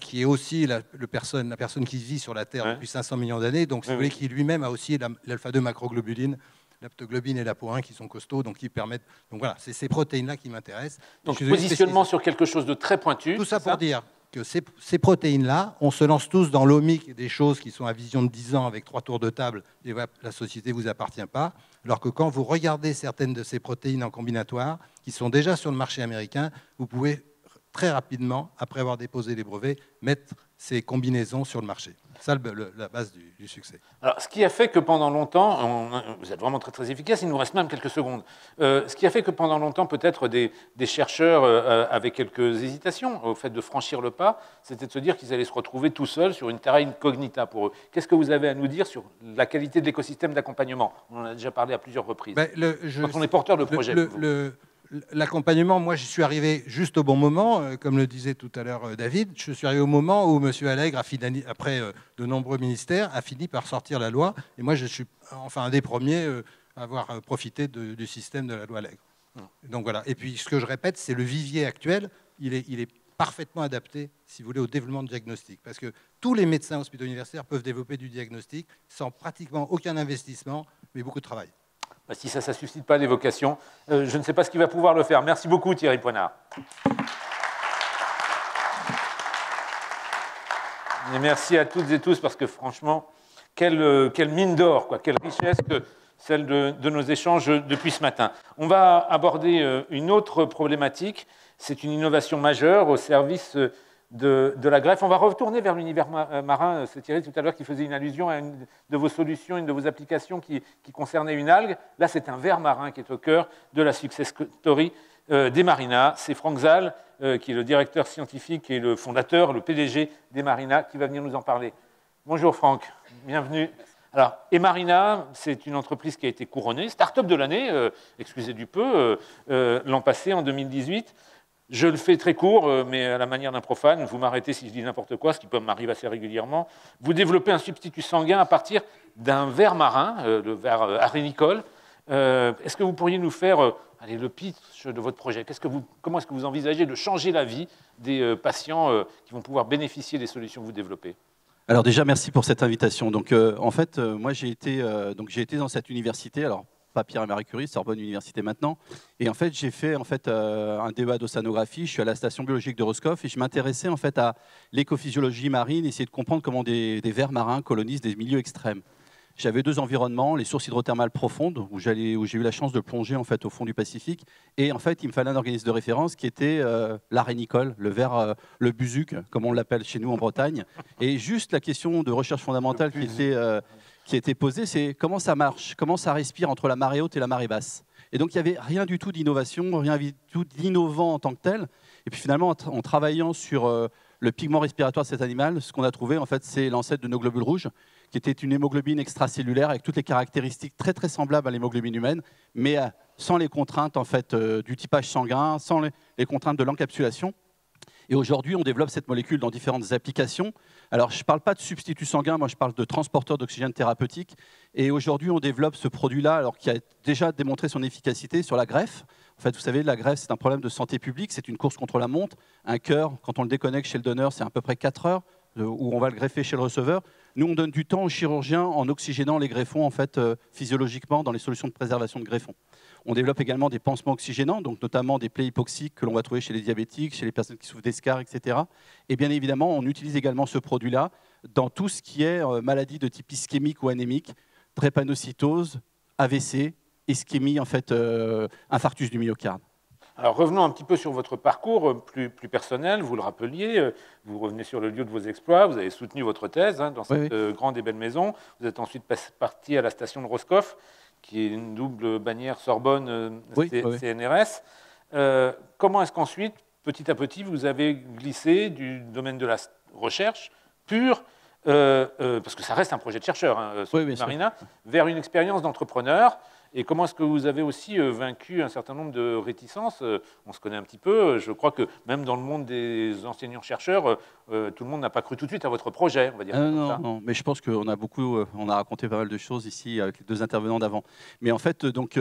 qui est aussi la personne qui vit sur la Terre depuis 500 millions d'années, donc si vous voulez, qui lui-même a aussi l'alpha-2 macroglobuline, l'aptoglobine et l'ApoE qui sont costauds, donc qui permettent... Donc voilà, c'est ces protéines-là qui m'intéressent. Donc positionnement sur quelque chose de très pointu. Tout ça pour dire que ces protéines-là, on se lance tous dans l'omique des choses qui sont à vision de 10 ans avec 3 tours de table et la société ne vous appartient pas, alors que quand vous regardez certaines de ces protéines en combinatoire, qui sont déjà sur le marché américain, vous pouvez très rapidement, après avoir déposé les brevets, mettre ces combinaisons sur le marché. C'est ça la base du succès. Alors, ce qui a fait que pendant longtemps, vous êtes vraiment très, très efficace, il nous reste même quelques secondes, ce qui a fait que pendant longtemps, peut-être des chercheurs avaient quelques hésitations au fait de franchir le pas, c'était de se dire qu'ils allaient se retrouver tout seuls sur une terra incognita pour eux. Qu'est-ce que vous avez à nous dire sur la qualité de l'écosystème d'accompagnement? On en a déjà parlé à plusieurs reprises. Quand on est porteur de projet. L'accompagnement, moi, j'y suis arrivé juste au bon moment. Comme le disait tout à l'heure David, je suis arrivé au moment où M. Allègre, après de nombreux ministères, a fini par sortir la loi. Et moi, je suis enfin un des premiers à avoir profité du système de la loi Allègre. Donc voilà. Et puis, ce que je répète, c'est le vivier actuel. Il est parfaitement adapté, si vous voulez, au développement de diagnostic. Parce que tous les médecins hospitaux universitaires peuvent développer du diagnostic sans pratiquement aucun investissement, mais beaucoup de travail. Si ça ne suscite pas des vocations, je ne sais pas ce qui va pouvoir le faire. Merci beaucoup Thierry Poinard. Et merci à toutes et tous parce que franchement, quelle mine d'or, quelle richesse que celle de nos échanges depuis ce matin. On va aborder une autre problématique. C'est une innovation majeure au service de la greffe. On va retourner vers l'univers marin. C'est Thierry tout à l'heure qui faisait une allusion à une de vos solutions, une de vos applications qui concernait une algue. Là, c'est un ver marin qui est au cœur de la success story d'Emarina. C'est Franck Zal, qui est le directeur scientifique et le fondateur, le PDG d'Emarina, qui va venir nous en parler. Bonjour Franck, bienvenue. Alors, Emarina, c'est une entreprise qui a été couronnée, start-up de l'année, excusez du peu, l'an passé, en 2018. Je le fais très court, mais à la manière d'un profane. Vous m'arrêtez si je dis n'importe quoi, ce qui m'arrive assez régulièrement. Vous développez un substitut sanguin à partir d'un ver marin, le ver arénicole. Est-ce que vous pourriez nous faire le pitch de votre projet? Comment est-ce que vous envisagez de changer la vie des patients qui vont pouvoir bénéficier des solutions que vous développez? Alors déjà, merci pour cette invitation. Donc, en fait, moi, j'ai été dans cette université. Alors, pas Pierre et Marie Curie, Sorbonne Université maintenant. Et en fait, j'ai fait un DEA d'océanographie. Je suis à la station biologique de Roscoff et je m'intéressais en fait à l'écophysiologie marine, essayer de comprendre comment des vers marins colonisent des milieux extrêmes. J'avais 2 environnements, les sources hydrothermales profondes, où j'ai eu la chance de plonger en fait au fond du Pacifique. Et en fait, il me fallait un organisme de référence qui était l'arénicole, le ver, le buzuc, comme on l'appelle chez nous en Bretagne. Et juste la question de recherche fondamentale qui était posée, c'est comment ça marche, comment ça respire entre la marée haute et la marée basse. Et donc, il n'y avait rien du tout d'innovation, rien du tout d'innovant en tant que tel. Et puis finalement, en travaillant sur le pigment respiratoire de cet animal, ce qu'on a trouvé, en fait, c'est l'ancêtre de nos globules rouges, qui était une hémoglobine extracellulaire avec toutes les caractéristiques très très semblables à l'hémoglobine humaine, mais sans les contraintes en fait, du typage sanguin, sans les contraintes de l'encapsulation. Et aujourd'hui, on développe cette molécule dans différentes applications. Alors, je ne parle pas de substitut sanguin, moi je parle de transporteur d'oxygène thérapeutique. Et aujourd'hui, on développe ce produit-là, alors qui a déjà démontré son efficacité sur la greffe. En fait, vous savez, la greffe, c'est un problème de santé publique, c'est une course contre la montre. Un cœur, quand on le déconnecte chez le donneur, c'est à peu près 4 heures où on va le greffer chez le receveur. Nous, on donne du temps aux chirurgiens en oxygénant les greffons en fait, physiologiquement dans les solutions de préservation de greffons. On développe également des pansements oxygénants, donc notamment des plaies hypoxiques que l'on va trouver chez les diabétiques, chez les personnes qui souffrent d'escarres, etc. Et bien évidemment, on utilise également ce produit-là dans tout ce qui est maladie de type ischémique ou anémique, drépanocytose, AVC, ischémie, en fait, infarctus du myocarde. Alors revenons un petit peu sur votre parcours plus personnel. Vous le rappeliez, vous revenez sur le lieu de vos exploits, vous avez soutenu votre thèse dans cette grande et belle maison. Vous êtes ensuite parti à la station de Roscoff, qui est une double bannière Sorbonne CNRS. Comment est-ce qu'ensuite, petit à petit, vous avez glissé du domaine de la recherche pure, parce que ça reste un projet de chercheur, Marina, vers une expérience d'entrepreneur? Et comment est-ce que vous avez aussi vaincu un certain nombre de réticences? On se connaît un petit peu. Je crois que même dans le monde des enseignants-chercheurs, tout le monde n'a pas cru tout de suite à votre projet, on va dire. Non, mais je pense qu'on a on a raconté pas mal de choses ici avec les deux intervenants d'avant. Mais en fait, donc,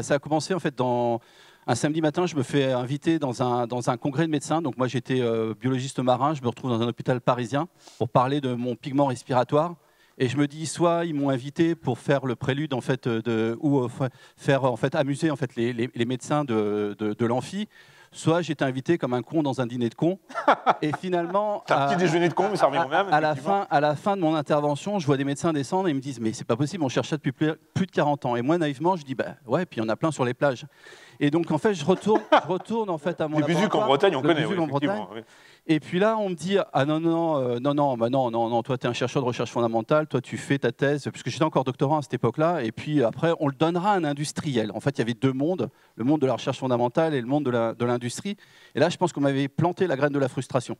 ça a commencé en fait dans un samedi matin. Je me fais inviter dans un congrès de médecins. Donc moi, j'étais biologiste marin. Je me retrouve dans un hôpital parisien pour parler de mon pigment respiratoire. Et je me dis, soit ils m'ont invité pour faire le prélude en fait, ou faire en fait, amuser en fait, les médecins de l'amphi, soit j'étais invité comme un con dans un dîner de cons. Et finalement, c'est un petit déjeuner de cons, mais ça revient au même. À la fin de mon intervention, je vois des médecins descendre et ils me disent, mais c'est pas possible, on cherche ça depuis plus de 40 ans. Et moi, naïvement, je dis, bah ouais, puis il y en a plein sur les plages. Et donc, en fait, je retourne en fait à mon laboratoire. Le Busuc en Bretagne, on connaît, oui, effectivement. Oui. Et puis là, on me dit, ah non, toi, tu es un chercheur de recherche fondamentale, toi, tu fais ta thèse, puisque j'étais encore doctorant à cette époque-là, et puis après, on le donnera à un industriel. En fait, il y avait deux mondes, le monde de la recherche fondamentale et le monde de l'industrie. Et là, je pense qu'on m'avait planté la graine de la frustration.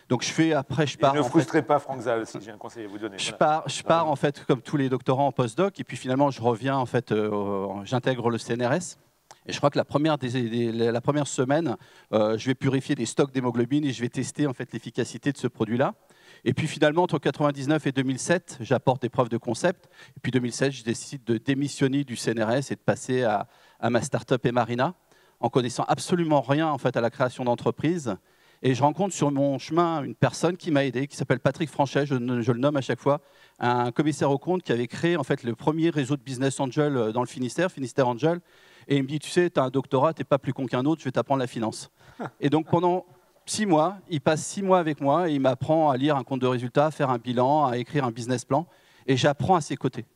Donc je pars. Ne frustrez pas Franck Zal, si j'ai un conseil à vous donner. Je pars en fait comme tous les doctorants en postdoc, et puis finalement je reviens en fait, j'intègre le CNRS. Et je crois que la première semaine, je vais purifier des stocks d'hémoglobine et je vais tester en fait l'efficacité de ce produit-là. Et puis finalement, entre 1999 et 2007, j'apporte des preuves de concept. Et puis 2007, je décide de démissionner du CNRS et de passer à ma start-up Emarina, en connaissant absolument rien en fait à la création d'entreprises. Et je rencontre sur mon chemin une personne qui m'a aidé, qui s'appelle Patrick Franchet, je le nomme à chaque fois, un commissaire aux comptes qui avait créé en fait le premier réseau de business angel dans le Finistère Angel. Et il me dit, tu sais, tu as un doctorat, tu n'es pas plus con qu'un autre, je vais t'apprendre la finance. Et donc pendant 6 mois, il passe 6 mois avec moi et il m'apprend à lire un compte de résultats, à faire un bilan, à écrire un business plan. Et j'apprends à ses côtés.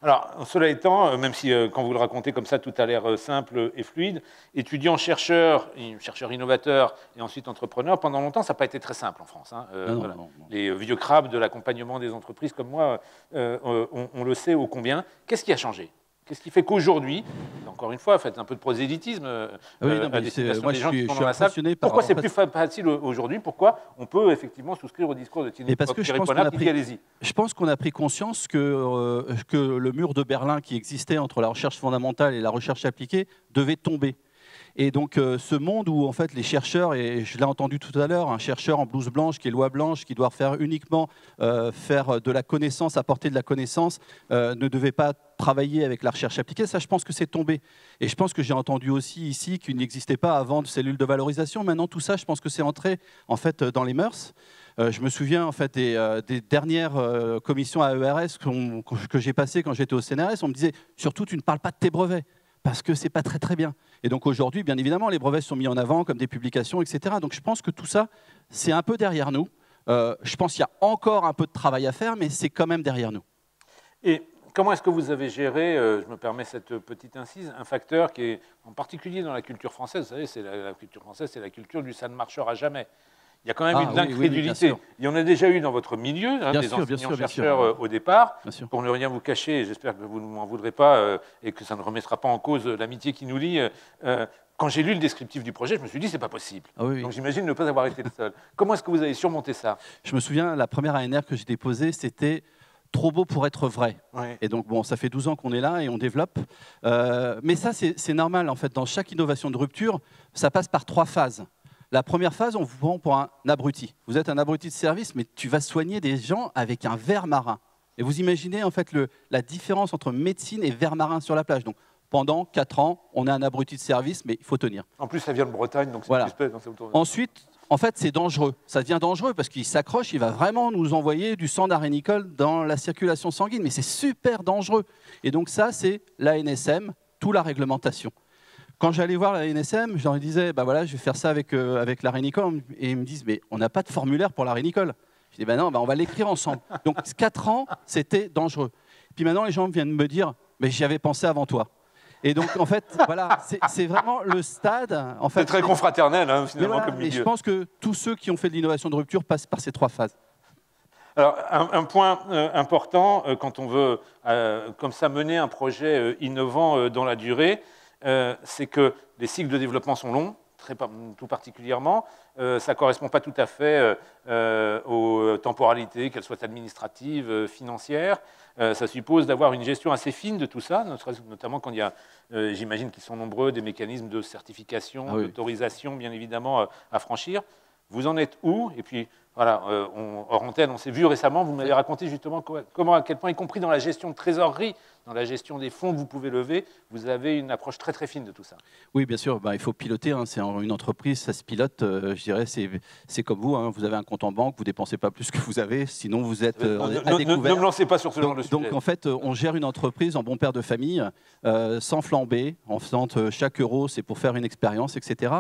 Alors, cela étant, même si quand vous le racontez comme ça, tout a l'air simple et fluide, étudiant, chercheur innovateur et ensuite entrepreneur, pendant longtemps, ça n'a pas été très simple en France. Hein. Non. Les vieux crabes de l'accompagnement des entreprises comme moi, on le sait ô combien. Qu'est-ce qui a changé ? Qu'est-ce qui fait qu'aujourd'hui, encore une fois, faites un peu de prosélytisme à destination des gens qui sont dans la salle. Pourquoi c'est plus facile aujourd'hui? Pourquoi on peut effectivement souscrire au discours de Thierry Poinard qui dit allez-y? Je pense qu'on a pris conscience que le mur de Berlin qui existait entre la recherche fondamentale et la recherche appliquée devait tomber. Et donc ce monde où en fait les chercheurs, et je l'ai entendu tout à l'heure, un chercheur en blouse blanche qui est loi blanche, qui doit faire uniquement faire de la connaissance, apporter de la connaissance, ne devait pas travailler avec la recherche appliquée, ça je pense que c'est tombé. Et je pense que j'ai entendu aussi ici qu'il n'existait pas avant de cellules de valorisation. Maintenant tout ça, je pense que c'est entré en fait dans les mœurs. Je me souviens en fait des dernières commissions AERS que j'ai passées quand j'étais au CNRS. On me disait surtout tu ne parles pas de tes brevets, parce que c'est pas très très bien. Et donc aujourd'hui, bien évidemment, les brevets sont mis en avant comme des publications, etc. Donc je pense que tout ça, c'est un peu derrière nous. Je pense qu'il y a encore un peu de travail à faire, mais c'est quand même derrière nous. Et comment est-ce que vous avez géré, je me permets cette petite incise, un facteur qui est en particulier dans la culture française, vous savez, la culture française, c'est la culture du ça ne marchera jamais. Il y a quand même de l'incrédulité. Il y en a déjà eu dans votre milieu, des enseignants-chercheurs au départ. Pour ne rien vous cacher, j'espère que vous ne m'en voudrez pas et que ça ne remettra pas en cause l'amitié qui nous lie. Quand j'ai lu le descriptif du projet, je me suis dit, c'est pas possible. Donc j'imagine ne pas avoir été le seul. Comment est-ce que vous avez surmonté ça? Je me souviens, la première ANR que j'ai déposée, c'était trop beau pour être vrai. Et donc, bon, ça fait 12 ans qu'on est là et on développe. Mais ça, c'est normal, en fait. Dans chaque innovation de rupture, ça passe par 3 phases. La première phase, on vous prend pour un abruti. Vous êtes un abruti de service, mais tu vas soigner des gens avec un ver marin. Et vous imaginez en fait la différence entre médecine et ver marin sur la plage. Donc, pendant 4 ans, on est un abruti de service, mais il faut tenir. En plus, ça vient de Bretagne, donc c'est voilà. Plus Ensuite, en fait, c'est dangereux. Ça devient dangereux parce qu'il s'accroche, il va vraiment nous envoyer du sang d'arénicole dans la circulation sanguine. Mais c'est super dangereux. Et donc ça, c'est l'ANSM, toute la réglementation. Quand j'allais voir la NSM, je leur disais, bah voilà, je vais faire ça avec la rénicole. Et ils me disent, mais on n'a pas de formulaire pour la rénicole. Je dis, bah non, bah on va l'écrire ensemble. Donc 4 ans, c'était dangereux. Puis maintenant, les gens viennent me dire, mais j'y avais pensé avant toi. Et donc, en fait, voilà, c'est vraiment le stade. En fait, c'est très confraternel, hein, finalement, voilà, comme milieu. Et je pense que tous ceux qui ont fait de l'innovation de rupture passent par ces 3 phases. Alors, un point important, quand on veut, comme ça, mener un projet innovant dans la durée, c'est que les cycles de développement sont longs, tout particulièrement. Ça ne correspond pas tout à fait aux temporalités, qu'elles soient administratives, financières. Ça suppose d'avoir une gestion assez fine de tout ça, notamment quand il y a, j'imagine qu'ils sont nombreux, des mécanismes de certification, d'autorisation, bien évidemment, à franchir. Vous en êtes où? Et puis, voilà, hors antenne, on s'est vu récemment, vous m'avez raconté justement comment, à quel point, y compris dans la gestion de trésorerie, dans la gestion des fonds que vous pouvez lever, vous avez une approche très très fine de tout ça. Oui, bien sûr, il faut piloter, hein, c'est une entreprise, ça se pilote, je dirais, c'est comme vous, hein, vous avez un compte en banque, vous ne dépensez pas plus que vous avez, sinon vous êtes à découvert. Ne me lancez pas sur ce genre de sujet. Donc en fait, on gère une entreprise en bon père de famille, sans flamber, en faisant chaque euro, c'est pour faire une expérience, etc.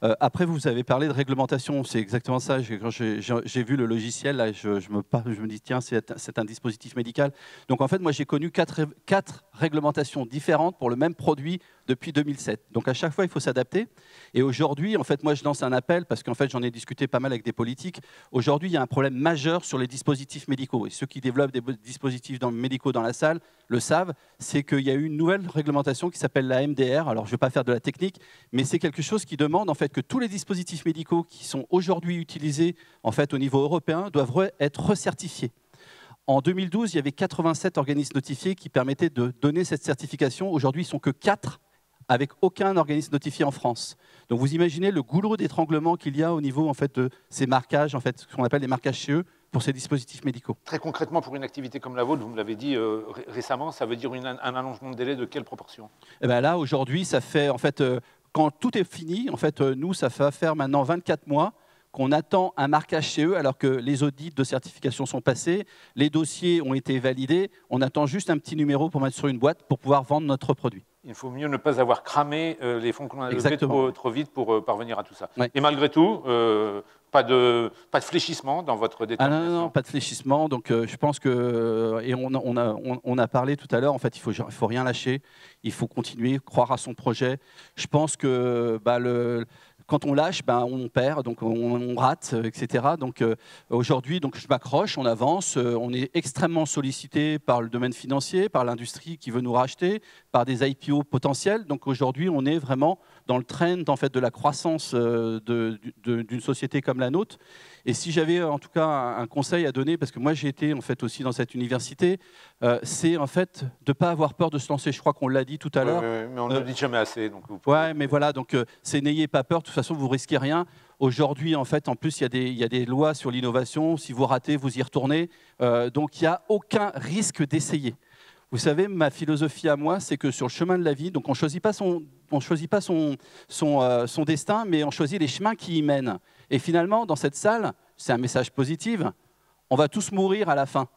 Après, vous avez parlé de réglementation, c'est exactement ça. Quand j'ai vu le logiciel, là, je me dis, tiens, c'est un dispositif médical. Donc en fait, moi, j'ai connu 4 réglementations différentes pour le même produit depuis 2007. Donc à chaque fois, il faut s'adapter. Et aujourd'hui, en fait, moi, je lance un appel, parce qu'en fait, j'en ai discuté pas mal avec des politiques. Aujourd'hui, il y a un problème majeur sur les dispositifs médicaux. Et ceux qui développent des dispositifs médicaux dans la salle le savent, c'est qu'il y a eu une nouvelle réglementation qui s'appelle la MDR. Alors, je ne vais pas faire de la technique, mais c'est quelque chose qui demande en fait que tous les dispositifs médicaux qui sont aujourd'hui utilisés en fait, au niveau européen doivent être recertifiés. En 2012, il y avait 87 organismes notifiés qui permettaient de donner cette certification. Aujourd'hui, ils ne sont que 4, avec aucun organisme notifié en France. Donc vous imaginez le goulot d'étranglement qu'il y a au niveau en fait, de ces marquages, en fait, ce qu'on appelle les marquages CE, pour ces dispositifs médicaux. Très concrètement, pour une activité comme la vôtre, vous me l'avez dit récemment, ça veut dire un allongement de délai de quelle proportion? Et bien là, aujourd'hui, ça fait, en fait, quand tout est fini, en fait, nous, ça va faire maintenant 24 mois qu'on attend un marquage CE alors que les audits de certification sont passés, les dossiers ont été validés, on attend juste un petit numéro pour mettre sur une boîte pour pouvoir vendre notre produit. Il faut mieux ne pas avoir cramé les fonds qu'on a levés trop vite pour parvenir à tout ça. Ouais. Et malgré tout, pas de fléchissement dans votre détermination. Ah non, pas de fléchissement. Donc je pense que, et on a parlé tout à l'heure, en fait, il faut rien lâcher, il faut continuer, croire à son projet. Je pense que quand on lâche, on perd, donc on rate, etc. Donc aujourd'hui, je m'accroche, on avance, on est extrêmement sollicité par le domaine financier, par l'industrie qui veut nous racheter, par des IPO potentiels. Donc aujourd'hui, on est vraiment dans le trend en fait, de la croissance d'une société comme la nôtre. Et si j'avais en tout cas un conseil à donner, parce que moi j'ai été en fait aussi dans cette université, c'est en fait de ne pas avoir peur de se lancer. Je crois qu'on l'a dit tout à l'heure. Mais on ne le dit jamais assez. Donc ouais, mais voilà, donc c'est n'ayez pas peur. De toute façon, vous risquez rien. Aujourd'hui, en fait, en plus, il y a des lois sur l'innovation. Si vous ratez, vous y retournez. Donc il n'y a aucun risque d'essayer. Vous savez, ma philosophie à moi, c'est que sur le chemin de la vie, donc on ne choisit pas son destin, mais on choisit les chemins qui y mènent. Et finalement, dans cette salle, c'est un message positif, on va tous mourir à la fin.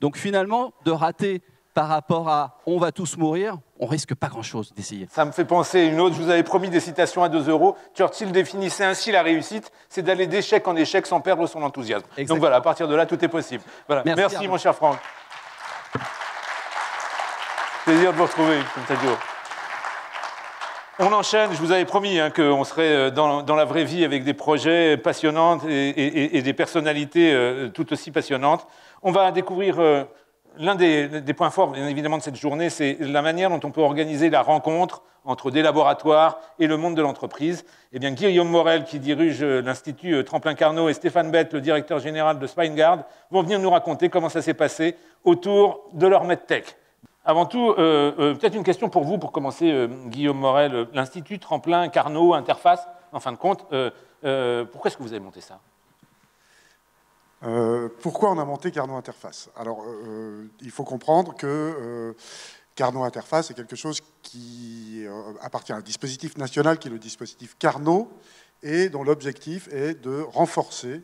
Donc finalement, de rater par rapport à « on va tous mourir », on risque pas grand-chose d'essayer. Ça me fait penser à une autre, je vous avais promis des citations à 2 €. Churchill définissait ainsi la réussite, c'est d'aller d'échec en échec sans perdre son enthousiasme. Exactement. Donc voilà, à partir de là, tout est possible. Voilà. Merci mon cher Franck. Plaisir de vous retrouver, Tadio. On enchaîne, je vous avais promis qu'on serait dans la vraie vie avec des projets passionnants et des personnalités tout aussi passionnantes. On va découvrir l'un des points forts, bien évidemment, de cette journée, c'est la manière dont on peut organiser la rencontre entre des laboratoires et le monde de l'entreprise. Eh bien, Guillaume Morel, qui dirige l'Institut Tremplin Carnot, et Stéphane Bett, le directeur général de Spinegard, vont venir nous raconter comment ça s'est passé autour de leur MedTech. Avant tout, peut-être une question pour vous, pour commencer, Guillaume Morel. L'Institut Tremplin Carnot Interface, en fin de compte, pourquoi est-ce que vous avez monté ça ? Pourquoi on a monté Carnot Interface? Alors, il faut comprendre que Carnot Interface est quelque chose qui appartient à un dispositif national qui est le dispositif Carnot et dont l'objectif est de renforcer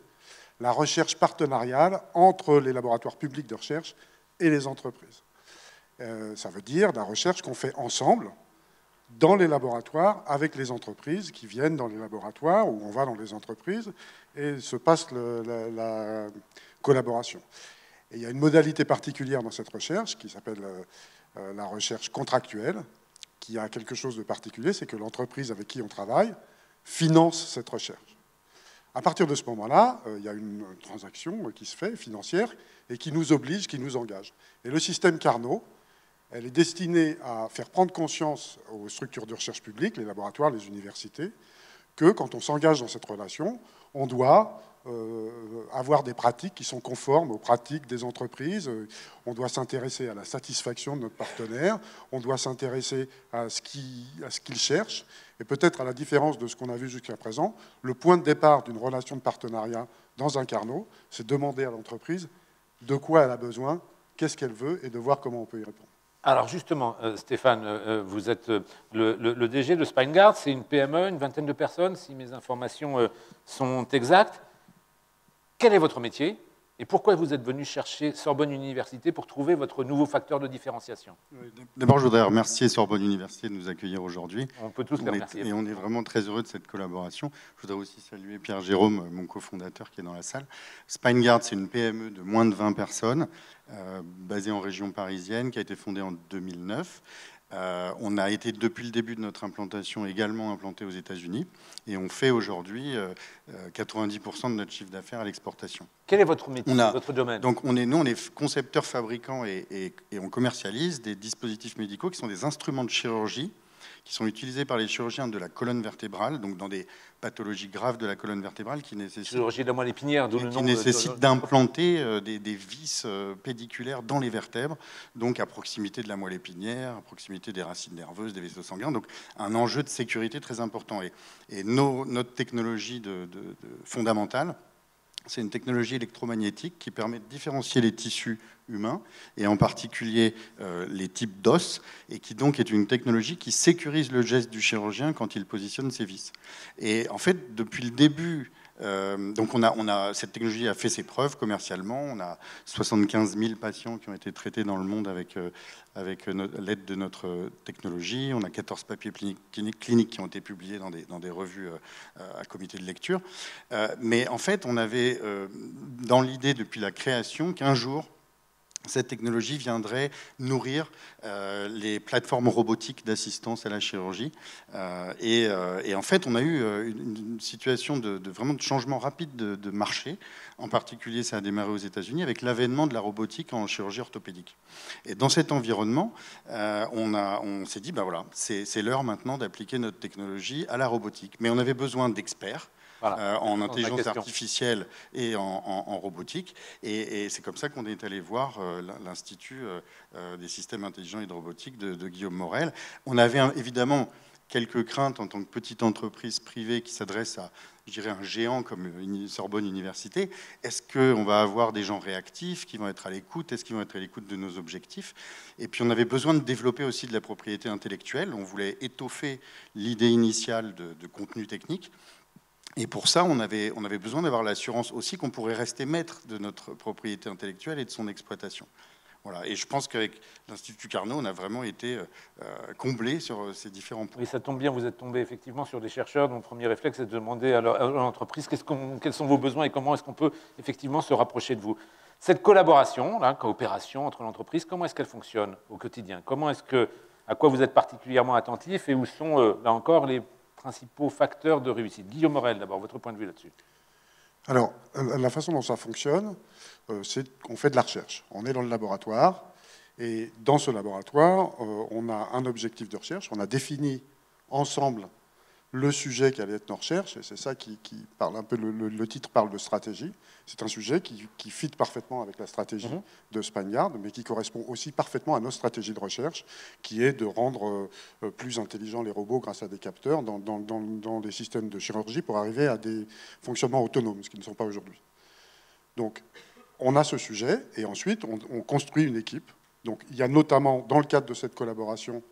la recherche partenariale entre les laboratoires publics de recherche et les entreprises. Ça veut dire la recherche qu'on fait ensemble dans les laboratoires avec les entreprises qui viennent dans les laboratoires, où on va dans les entreprises, et se passe la collaboration. Et il y a une modalité particulière dans cette recherche qui s'appelle la recherche contractuelle, qui a quelque chose de particulier, c'est que l'entreprise avec qui on travaille finance cette recherche. À partir de ce moment-là, il y a une transaction qui se fait, financière, et qui nous oblige, qui nous engage. Et le système Carnot, elle est destinée à faire prendre conscience aux structures de recherche publiques, les laboratoires, les universités, que quand on s'engage dans cette relation, on doit avoir des pratiques qui sont conformes aux pratiques des entreprises. On doit s'intéresser à la satisfaction de notre partenaire, on doit s'intéresser à ce qu'il cherche, et peut-être à la différence de ce qu'on a vu jusqu'à présent, le point de départ d'une relation de partenariat dans un Carnot, c'est demander à l'entreprise de quoi elle a besoin, qu'est-ce qu'elle veut, et de voir comment on peut y répondre. Alors justement, Stéphane, vous êtes le DG de SpineGuard, c'est une PME, une vingtaine de personnes, si mes informations sont exactes. Quel est votre métier et pourquoi vous êtes venu chercher Sorbonne Université pour trouver votre nouveau facteur de différenciation? D'abord, je voudrais remercier Sorbonne Université de nous accueillir aujourd'hui. On peut tous les remercier. Et on est vraiment très heureux de cette collaboration. Je voudrais aussi saluer Pierre Jérôme, mon cofondateur, qui est dans la salle. SpineGuard, c'est une PME de moins de 20 personnes, basée en région parisienne, qui a été fondée en 2009. On a été, depuis le début de notre implantation, également implanté aux États-Unis. Et on fait aujourd'hui 90% de notre chiffre d'affaires à l'exportation. Quel est votre métier, votre domaine? Donc nous, on est concepteurs, fabricants et on commercialise des dispositifs médicaux qui sont des instruments de chirurgie qui sont utilisés par les chirurgiens de la colonne vertébrale, donc dans des pathologies graves de la colonne vertébrale qui nécessitent, chirurgie de la moelle épinière, d'où le nom nécessitent d'implanter des vis pédiculaires dans les vertèbres, donc à proximité de la moelle épinière, à proximité des racines nerveuses, des vaisseaux sanguins, donc un enjeu de sécurité très important. Et notre technologie fondamentale, c'est une technologie électromagnétique qui permet de différencier les tissus humains, et en particulier les types d'os, et qui donc est une technologie qui sécurise le geste du chirurgien quand il positionne ses vis. Et en fait, depuis le début, donc cette technologie a fait ses preuves commercialement. On a 75 000 patients qui ont été traités dans le monde avec l'aide de notre technologie. On a 14 papiers cliniques qui ont été publiés dans des revues à comité de lecture. Mais en fait, on avait dans l'idée depuis la création qu'un jour, cette technologie viendrait nourrir les plateformes robotiques d'assistance à la chirurgie. Et en fait, on a eu une situation vraiment de changement rapide de marché. En particulier, ça a démarré aux États-Unis avec l'avènement de la robotique en chirurgie orthopédique. Et dans cet environnement, on s'est dit, ben voilà, c'est l'heure maintenant d'appliquer notre technologie à la robotique. Mais on avait besoin d'experts. Voilà, en intelligence artificielle et en robotique. Et c'est comme ça qu'on est allé voir l'Institut des systèmes intelligents et de robotique de Guillaume Morel. On avait évidemment quelques craintes en tant que petite entreprise privée qui s'adresse à, je dirais, un géant comme Sorbonne Université. Est-ce qu'on va avoir des gens réactifs qui vont être à l'écoute? Est-ce qu'ils vont être à l'écoute de nos objectifs? Et puis on avait besoin de développer aussi de la propriété intellectuelle. On voulait étoffer l'idée initiale de contenu technique. Et pour ça, on avait besoin d'avoir l'assurance aussi qu'on pourrait rester maître de notre propriété intellectuelle et de son exploitation. Voilà. Et je pense qu'avec l'Institut Carnot, on a vraiment été comblés sur ces différents points. Oui, ça tombe bien, vous êtes tombé effectivement sur des chercheurs dont le premier réflexe est de demander à l'entreprise quels sont vos besoins et comment est-ce qu'on peut effectivement se rapprocher de vous. Cette collaboration, coopération entre l'entreprise, comment est-ce qu'elle fonctionne au quotidien? À quoi vous êtes particulièrement attentif et où sont, là encore, les principaux facteurs de réussite? Guillaume Morel, d'abord, votre point de vue là-dessus. Alors, la façon dont ça fonctionne, c'est qu'on fait de la recherche. On est dans le laboratoire, et dans ce laboratoire, on a un objectif de recherche. On a défini ensemble le sujet qui allait être nos recherches, et c'est ça qui parle un peu, le titre parle de stratégie. C'est un sujet qui fit parfaitement avec la stratégie de SpineGuard, mais qui correspond aussi parfaitement à notre stratégie de recherche, qui est de rendre plus intelligents les robots grâce à des capteurs dans des systèmes de chirurgie pour arriver à des fonctionnements autonomes, ce qui ne sont pas aujourd'hui. Donc, on a ce sujet, et ensuite, on construit une équipe. Donc, il y a notamment, dans le cadre de cette collaboration,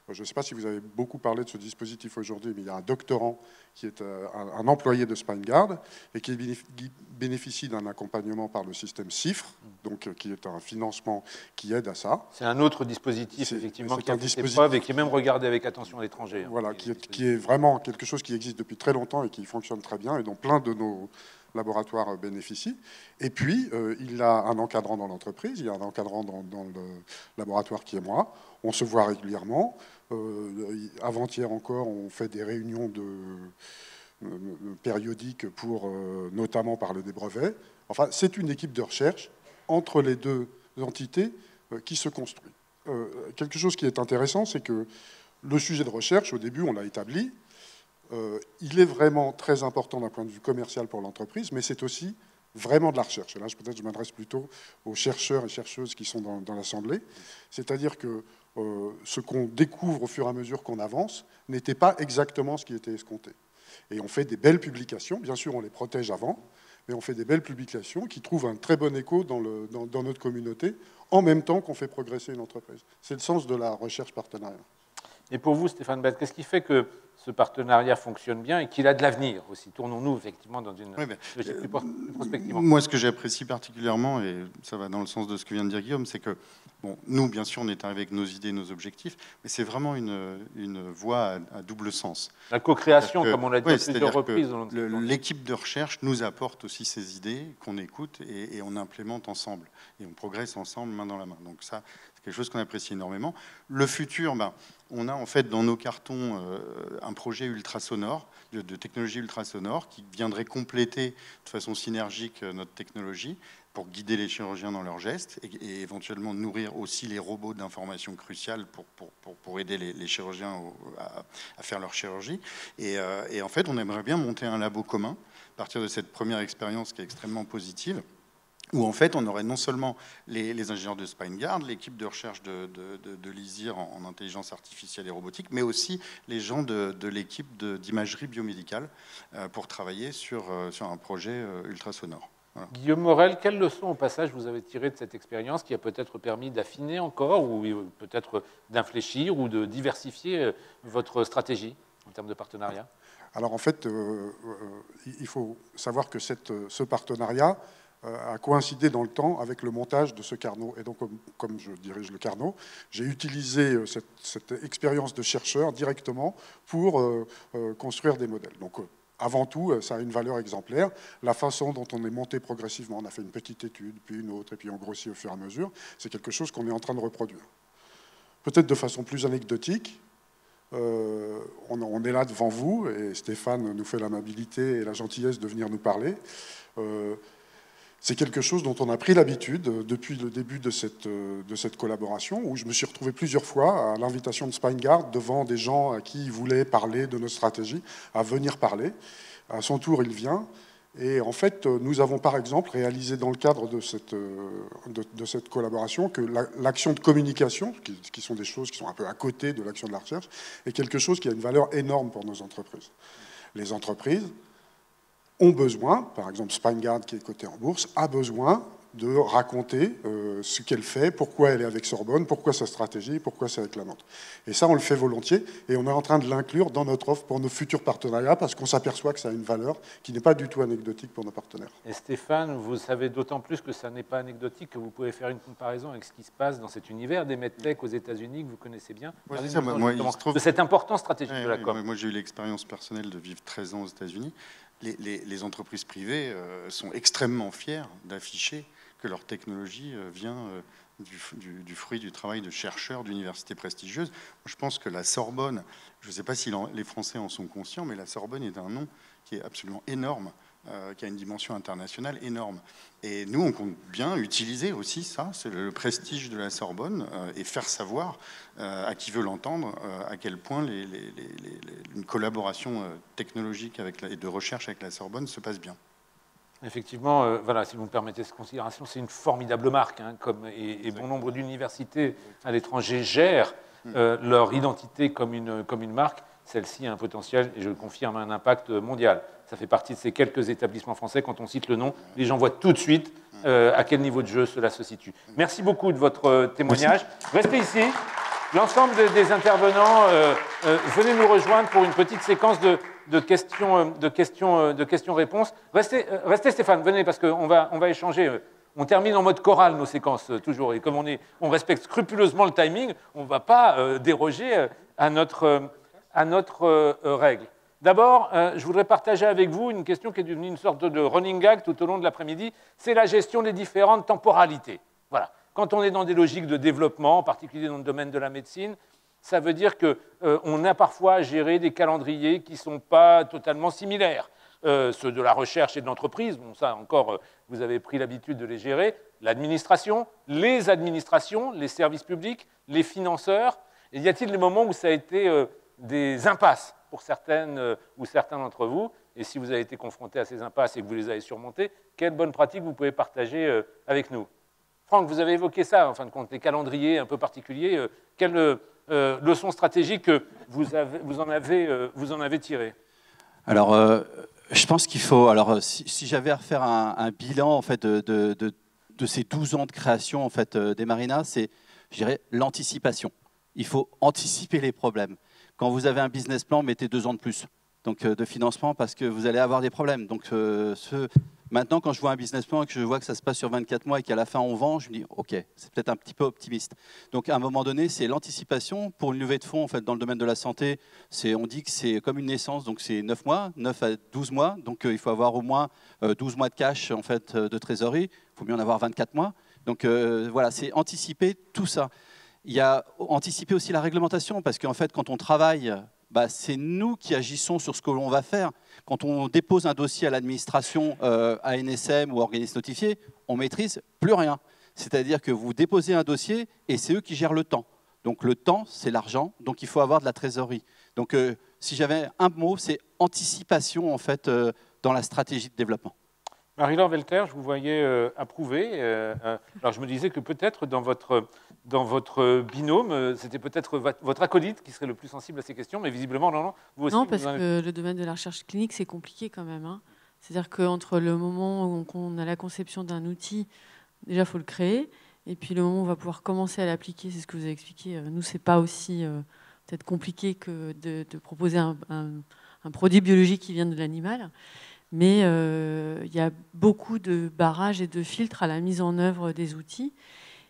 Je ne sais pas si vous avez beaucoup parlé de ce dispositif aujourd'hui, mais il y a un doctorant qui est un employé de SpineGuard et qui bénéficie d'un accompagnement par le système CIFRE, donc qui est un financement qui aide à ça. C'est un autre dispositif, effectivement, qui a fait ses preuves et qui est même regardé avec attention à l'étranger. Voilà, qui est vraiment quelque chose qui existe depuis très longtemps et qui fonctionne très bien et dont plein de nos laboratoires bénéficient. Et puis, il a un encadrant dans l'entreprise, il y a un encadrant dans le laboratoire qui est moi. On se voit régulièrement. Avant-hier encore, on fait des réunions périodiques pour notamment parler des brevets. Enfin, c'est une équipe de recherche entre les deux entités qui se construit. Quelque chose qui est intéressant, c'est que le sujet de recherche, au début, on l'a établi. Il est vraiment très important d'un point de vue commercial pour l'entreprise, mais c'est aussi vraiment de la recherche. Et là, peut-être je m'adresse plutôt aux chercheurs et chercheuses qui sont dans l'Assemblée. C'est-à-dire que ce qu'on découvre au fur et à mesure qu'on avance n'était pas exactement ce qui était escompté. Et on fait des belles publications. Bien sûr, on les protège avant, mais on fait des belles publications qui trouvent un très bon écho dans notre communauté, en même temps qu'on fait progresser une entreprise. C'est le sens de la recherche partenariale. Et pour vous, Stéphane Bette, qu'est-ce qui fait que ce partenariat fonctionne bien et qu'il a de l'avenir aussi? Tournons-nous effectivement dans une logique plus prospective. Moi, ce que j'apprécie particulièrement, et ça va dans le sens de ce que vient de dire Guillaume, c'est que bon, nous, bien sûr, on est arrivé avec nos idées, nos objectifs, mais c'est vraiment une voie à double sens. La co-création, comme on l'a dit à plusieurs reprises. L'équipe de recherche nous apporte aussi ces idées qu'on écoute et on implémente ensemble. Et on progresse ensemble, main dans la main. Donc ça, c'est quelque chose qu'on apprécie énormément. Le futur, on a en fait dans nos cartons un projet ultrasonore, de technologie ultrasonore, qui viendrait compléter de façon synergique notre technologie pour guider les chirurgiens dans leurs gestes et éventuellement nourrir aussi les robots d'informations cruciales pour aider les chirurgiens à faire leur chirurgie. Et en fait, on aimerait bien monter un labo commun à partir de cette première expérience qui est extrêmement positive, où en fait on aurait non seulement les ingénieurs de SpineGuard, l'équipe de recherche de l'ISIR en intelligence artificielle et robotique, mais aussi les gens de l'équipe d'imagerie biomédicale pour travailler sur un projet ultrasonore. Voilà. Guillaume Morel, quelles leçons au passage vous avez tirées de cette expérience qui a peut-être permis d'affiner encore ou peut-être d'infléchir ou de diversifier votre stratégie en termes de partenariat? Alors en fait, il faut savoir que ce partenariat a coïncidé dans le temps avec le montage de ce Carnot. Et donc, comme je dirige le Carnot, j'ai utilisé cette expérience de chercheur directement pour construire des modèles. Donc, avant tout, ça a une valeur exemplaire. La façon dont on est monté progressivement, on a fait une petite étude, puis une autre, et puis on grossit au fur et à mesure, c'est quelque chose qu'on est en train de reproduire. Peut-être de façon plus anecdotique, on est là devant vous, et Stéphane nous fait l'amabilité et la gentillesse de venir nous parler. C'est quelque chose dont on a pris l'habitude depuis le début de cette collaboration, où je me suis retrouvé plusieurs fois à l'invitation de SpineGuard devant des gens à qui il voulait parler de notre stratégie, à venir parler. À son tour, il vient. Et en fait, nous avons par exemple réalisé dans le cadre de cette collaboration que l'action de communication, qui sont des choses qui sont un peu à côté de l'action de la recherche, est quelque chose qui a une valeur énorme pour nos entreprises. Les entreprises ont besoin, par exemple SpineGuard qui est coté en bourse, a besoin de raconter ce qu'elle fait, pourquoi elle est avec Sorbonne, pourquoi sa stratégie, pourquoi c'est avec la nôtre. Et ça, on le fait volontiers, et on est en train de l'inclure dans notre offre pour nos futurs partenariats, parce qu'on s'aperçoit que ça a une valeur qui n'est pas du tout anecdotique pour nos partenaires. Et Stéphane, vous savez d'autant plus que ça n'est pas anecdotique que vous pouvez faire une comparaison avec ce qui se passe dans cet univers des medtech aux États-Unis que vous connaissez bien. Ouais, c'est ça, de cette importance stratégique de la com. Moi, j'ai eu l'expérience personnelle de vivre 13 ans aux États-Unis. Les entreprises privées sont extrêmement fières d'afficher que leur technologie vient du fruit du travail de chercheurs d'universités prestigieuses. Je pense que la Sorbonne, je ne sais pas si les Français en sont conscients, mais la Sorbonne est un nom qui est absolument énorme, qui a une dimension internationale énorme. Et nous, on compte bien utiliser aussi ça, c'est le prestige de la Sorbonne, et faire savoir à qui veut l'entendre à quel point une collaboration technologique et de recherche avec la Sorbonne se passe bien. Effectivement, voilà, si vous me permettez cette considération, c'est une formidable marque, hein, et bon nombre d'universités à l'étranger gèrent leur identité comme une marque. Celle-ci a un potentiel, et je le confirme, un impact mondial. Ça fait partie de ces quelques établissements français. Quand on cite le nom, les gens voient tout de suite à quel niveau de jeu cela se situe. Merci beaucoup de votre témoignage. Restez ici. L'ensemble des intervenants, venez nous rejoindre pour une petite séquence de questions-réponses. Restez, Stéphane, venez, parce qu'on va échanger. On termine en mode choral nos séquences, toujours. Et comme on respecte scrupuleusement le timing, on ne va pas déroger à notre règle. D'abord, je voudrais partager avec vous une question qui est devenue une sorte de running gag tout au long de l'après-midi. C'est la gestion des différentes temporalités. Voilà. Quand on est dans des logiques de développement, en particulier dans le domaine de la médecine, ça veut dire qu'on a parfois à gérer des calendriers qui ne sont pas totalement similaires. Ceux de la recherche et de l'entreprise, bon, ça encore, vous avez pris l'habitude de les gérer. L'administration, les administrations, les services publics, les financeurs. Et y a-t-il des moments où ça a été des impasses pour certaines ou certains d'entre vous? Et si vous avez été confronté à ces impasses et que vous les avez surmontées, quelles bonnes pratiques vous pouvez partager avec nous? Franck, vous avez évoqué ça, en fin de compte, les calendriers un peu particuliers. Quelles leçons stratégiques vous en avez tirées? Alors, je pense qu'il faut... Alors, si j'avais à refaire un bilan en fait, de ces 12 ans de création en fait, des marinas, c'est, je dirais, l'anticipation. Il faut anticiper les problèmes. Quand vous avez un business plan, mettez 2 ans de plus donc, de financement parce que vous allez avoir des problèmes. Donc, maintenant, quand je vois un business plan et que je vois que ça se passe sur 24 mois et qu'à la fin on vend, je me dis OK, c'est peut-être un petit peu optimiste. Donc à un moment donné, c'est l'anticipation. Pour une levée de fonds en fait, dans le domaine de la santé, on dit que c'est comme une naissance, donc c'est 9 mois, 9 à 12 mois. Donc il faut avoir au moins 12 mois de cash en fait, de trésorerie. Il faut mieux en avoir 24 mois. Donc voilà, c'est anticiper tout ça. Il y a anticiper aussi la réglementation parce qu'en fait, quand on travaille, c'est nous qui agissons sur ce que l'on va faire. Quand on dépose un dossier à l'administration, à NSM ou organisme notifié, on ne maîtrise plus rien. C'est-à-dire que vous déposez un dossier et c'est eux qui gèrent le temps. Donc le temps, c'est l'argent, donc il faut avoir de la trésorerie. Donc si j'avais un mot, c'est anticipation en fait, dans la stratégie de développement. Marie-Laure Welter, je vous voyais approuver. Alors je me disais que peut-être dans votre binôme, c'était peut-être votre acolyte qui serait le plus sensible à ces questions, mais visiblement, non. Vous aussi, non, parce que le domaine de la recherche clinique, c'est compliqué quand même. Hein. C'est-à-dire qu'entre le moment où on a la conception d'un outil, déjà, il faut le créer, et puis le moment où on va pouvoir commencer à l'appliquer, c'est ce que vous avez expliqué, nous, c'est pas aussi peut-être compliqué que de proposer un produit biologique qui vient de l'animal. Mais il y a beaucoup de barrages et de filtres à la mise en œuvre des outils.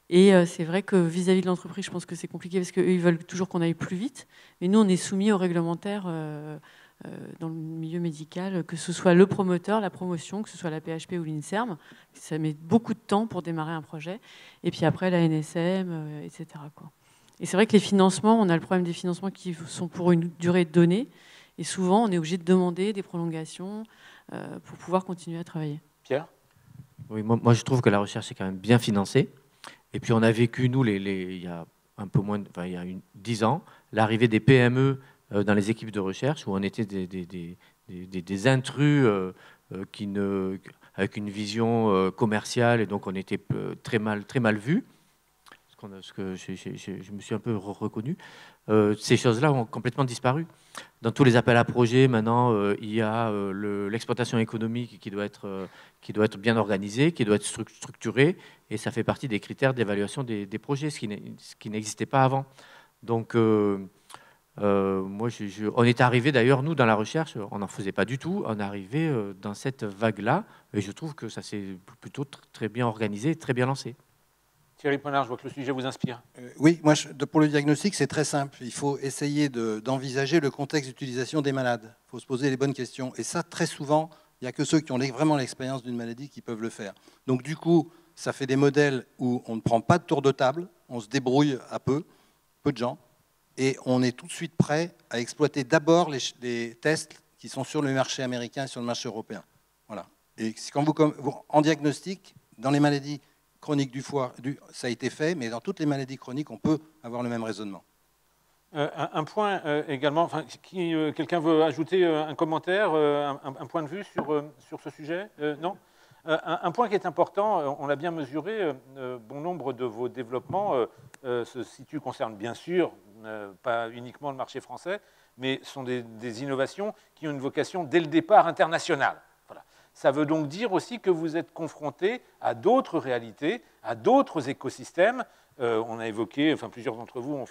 Et c'est vrai que vis-à-vis de l'entreprise, je pense que c'est compliqué parce qu'eux, ils veulent toujours qu'on aille plus vite. Mais nous, on est soumis aux réglementaires dans le milieu médical, que ce soit le promoteur, la promotion, que ce soit la PHP ou l'INSERM. Ça met beaucoup de temps pour démarrer un projet. Et puis après, la NSM, etc. quoi. Et c'est vrai que les financements, on a le problème des financements qui sont pour une durée donnée. Et souvent, on est obligé de demander des prolongations pour pouvoir continuer à travailler. Pierre ? Oui, moi, je trouve que la recherche est quand même bien financée. Et puis, on a vécu, nous, il y a un peu moins, il y a 10 ans, l'arrivée des PME dans les équipes de recherche, où on était des intrus avec une vision commerciale, et donc on était très mal vus. Ce que je me suis un peu reconnu. Ces choses-là ont complètement disparu. Dans tous les appels à projets, maintenant, il y a l'exploitation économique qui doit être bien organisée, qui doit être structurée, et ça fait partie des critères d'évaluation des projets, ce qui n'existait pas avant. Donc, moi, on est arrivé, d'ailleurs, nous, dans la recherche, on n'en faisait pas du tout, on est arrivé dans cette vague-là, et je trouve que ça s'est plutôt très bien organisé, très bien lancé. Thierry Ponard, je vois que le sujet vous inspire. Oui, moi, pour le diagnostic, c'est très simple. Il faut essayer d'envisager le contexte d'utilisation des malades. Il faut se poser les bonnes questions. Et ça, très souvent, il n'y a que ceux qui ont vraiment l'expérience d'une maladie qui peuvent le faire. Donc, du coup, ça fait des modèles où on ne prend pas de tour de table, on se débrouille à peu de gens, et on est tout de suite prêt à exploiter d'abord les tests qui sont sur le marché américain et sur le marché européen. Voilà. Et quand en diagnostic, dans les maladies chronique du foie, ça a été fait, mais dans toutes les maladies chroniques, on peut avoir le même raisonnement. Un point également, quelqu'un veut ajouter un commentaire, un point de vue sur ce sujet? Non? Un point qui est important, on l'a bien mesuré, bon nombre de vos développements concernent bien sûr pas uniquement le marché français, mais sont des innovations qui ont une vocation dès le départ internationale. Ça veut donc dire aussi que vous êtes confronté à d'autres réalités, à d'autres écosystèmes On a évoqué, enfin plusieurs d'entre vous ont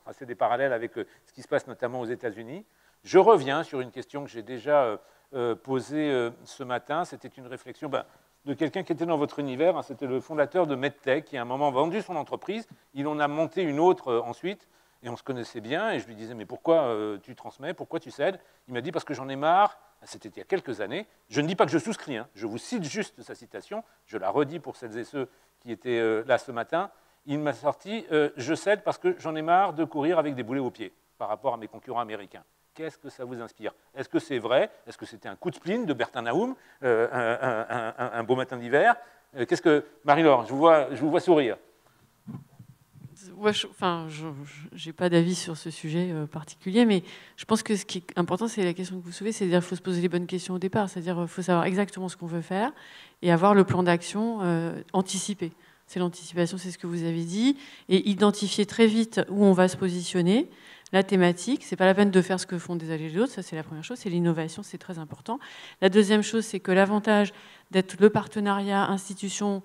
tracé des parallèles avec ce qui se passe notamment aux États-Unis. Je reviens sur une question que j'ai déjà posée ce matin. C'était une réflexion de quelqu'un qui était dans votre univers. Hein, c'était le fondateur de MedTech qui, à un moment, a vendu son entreprise. Il en a monté une autre ensuite. Et on se connaissait bien. Et je lui disais, mais pourquoi tu transmets? Pourquoi tu cèdes? Il m'a dit, parce que j'en ai marre. C'était il y a quelques années. Je ne dis pas que je souscris. Hein, je vous cite juste sa citation. Je la redis pour celles et ceux qui étaient là ce matin. Il m'a sorti, je cède parce que j'en ai marre de courir avec des boulets aux pieds par rapport à mes concurrents américains. Qu'est-ce que ça vous inspire? Est-ce que c'est vrai? Est-ce que c'était un coup de spleen de Bertin Naoum, un beau matin d'hiver? Qu'est-ce que... Marie-Laure, je vous vois sourire. Ouais, je n'ai pas d'avis sur ce sujet particulier, mais je pense que ce qui est important, c'est la question que vous soulevez, c'est-à-dire qu'il faut se poser les bonnes questions au départ, c'est-à-dire qu'il faut savoir exactement ce qu'on veut faire et avoir le plan d'action anticipé. C'est l'anticipation, c'est ce que vous avez dit, et identifier très vite où on va se positionner, la thématique. C'est pas la peine de faire ce que font des alliés d'autres, ça c'est la première chose, c'est l'innovation, c'est très important. La deuxième chose, c'est que l'avantage d'être le partenariat institution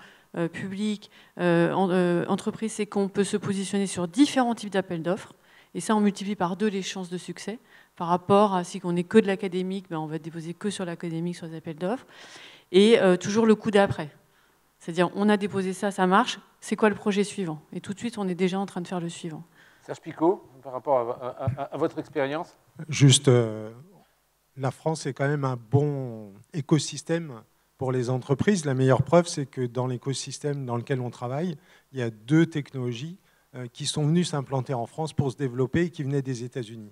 publique, entreprise, c'est qu'on peut se positionner sur différents types d'appels d'offres, et ça on multiplie par 2 les chances de succès, par rapport à si on n'est que de l'académique, on va déposer que sur l'académique, sur les appels d'offres, et toujours le coup d'après. C'est-à-dire, on a déposé ça, ça marche, c'est quoi le projet suivant? Et tout de suite, on est déjà en train de faire le suivant. Serge Picot, par rapport à votre expérience? Juste, la France est quand même un bon écosystème pour les entreprises. La meilleure preuve, c'est que dans l'écosystème dans lequel on travaille, il y a 2 technologies qui sont venues s'implanter en France pour se développer et qui venaient des États-Unis.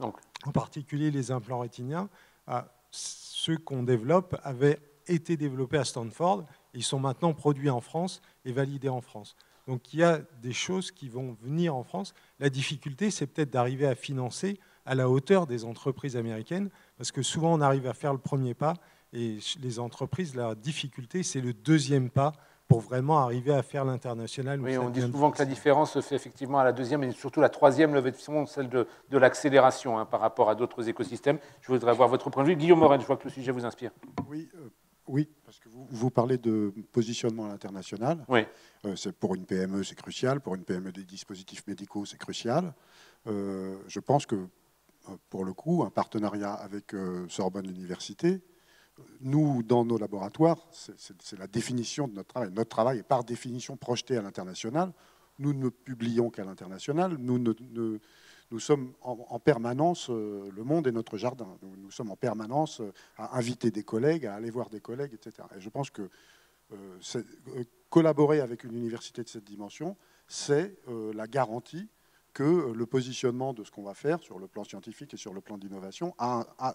En particulier, les implants rétiniens, ceux qu'on développe avaient été développés à Stanford. Ils sont maintenant produits en France et validés en France. Donc il y a des choses qui vont venir en France. La difficulté, c'est peut-être d'arriver à financer à la hauteur des entreprises américaines, parce que souvent on arrive à faire le premier pas, et les entreprises, la difficulté, c'est le deuxième pas pour vraiment arriver à faire l'international. Oui, on dit souvent que la différence se fait effectivement à la deuxième et surtout la troisième levée de fonds, celle de l'accélération par rapport à d'autres écosystèmes. Je voudrais avoir votre point de vue. Guillaume Morel, je vois que le sujet vous inspire. Oui, parce que vous parlez de positionnement à l'international. Oui. Pour une PME, c'est crucial. Pour une PME des dispositifs médicaux, c'est crucial. Je pense que, pour le coup, un partenariat avec Sorbonne Université, nous, dans nos laboratoires, c'est la définition de notre travail. Notre travail est par définition projeté à l'international. Nous ne publions qu'à l'international. Nous sommes en permanence, le monde est notre jardin. Nous sommes en permanence à inviter des collègues, à aller voir des collègues, etc. Et je pense que collaborer avec une université de cette dimension, c'est la garantie que le positionnement de ce qu'on va faire sur le plan scientifique et sur le plan d'innovation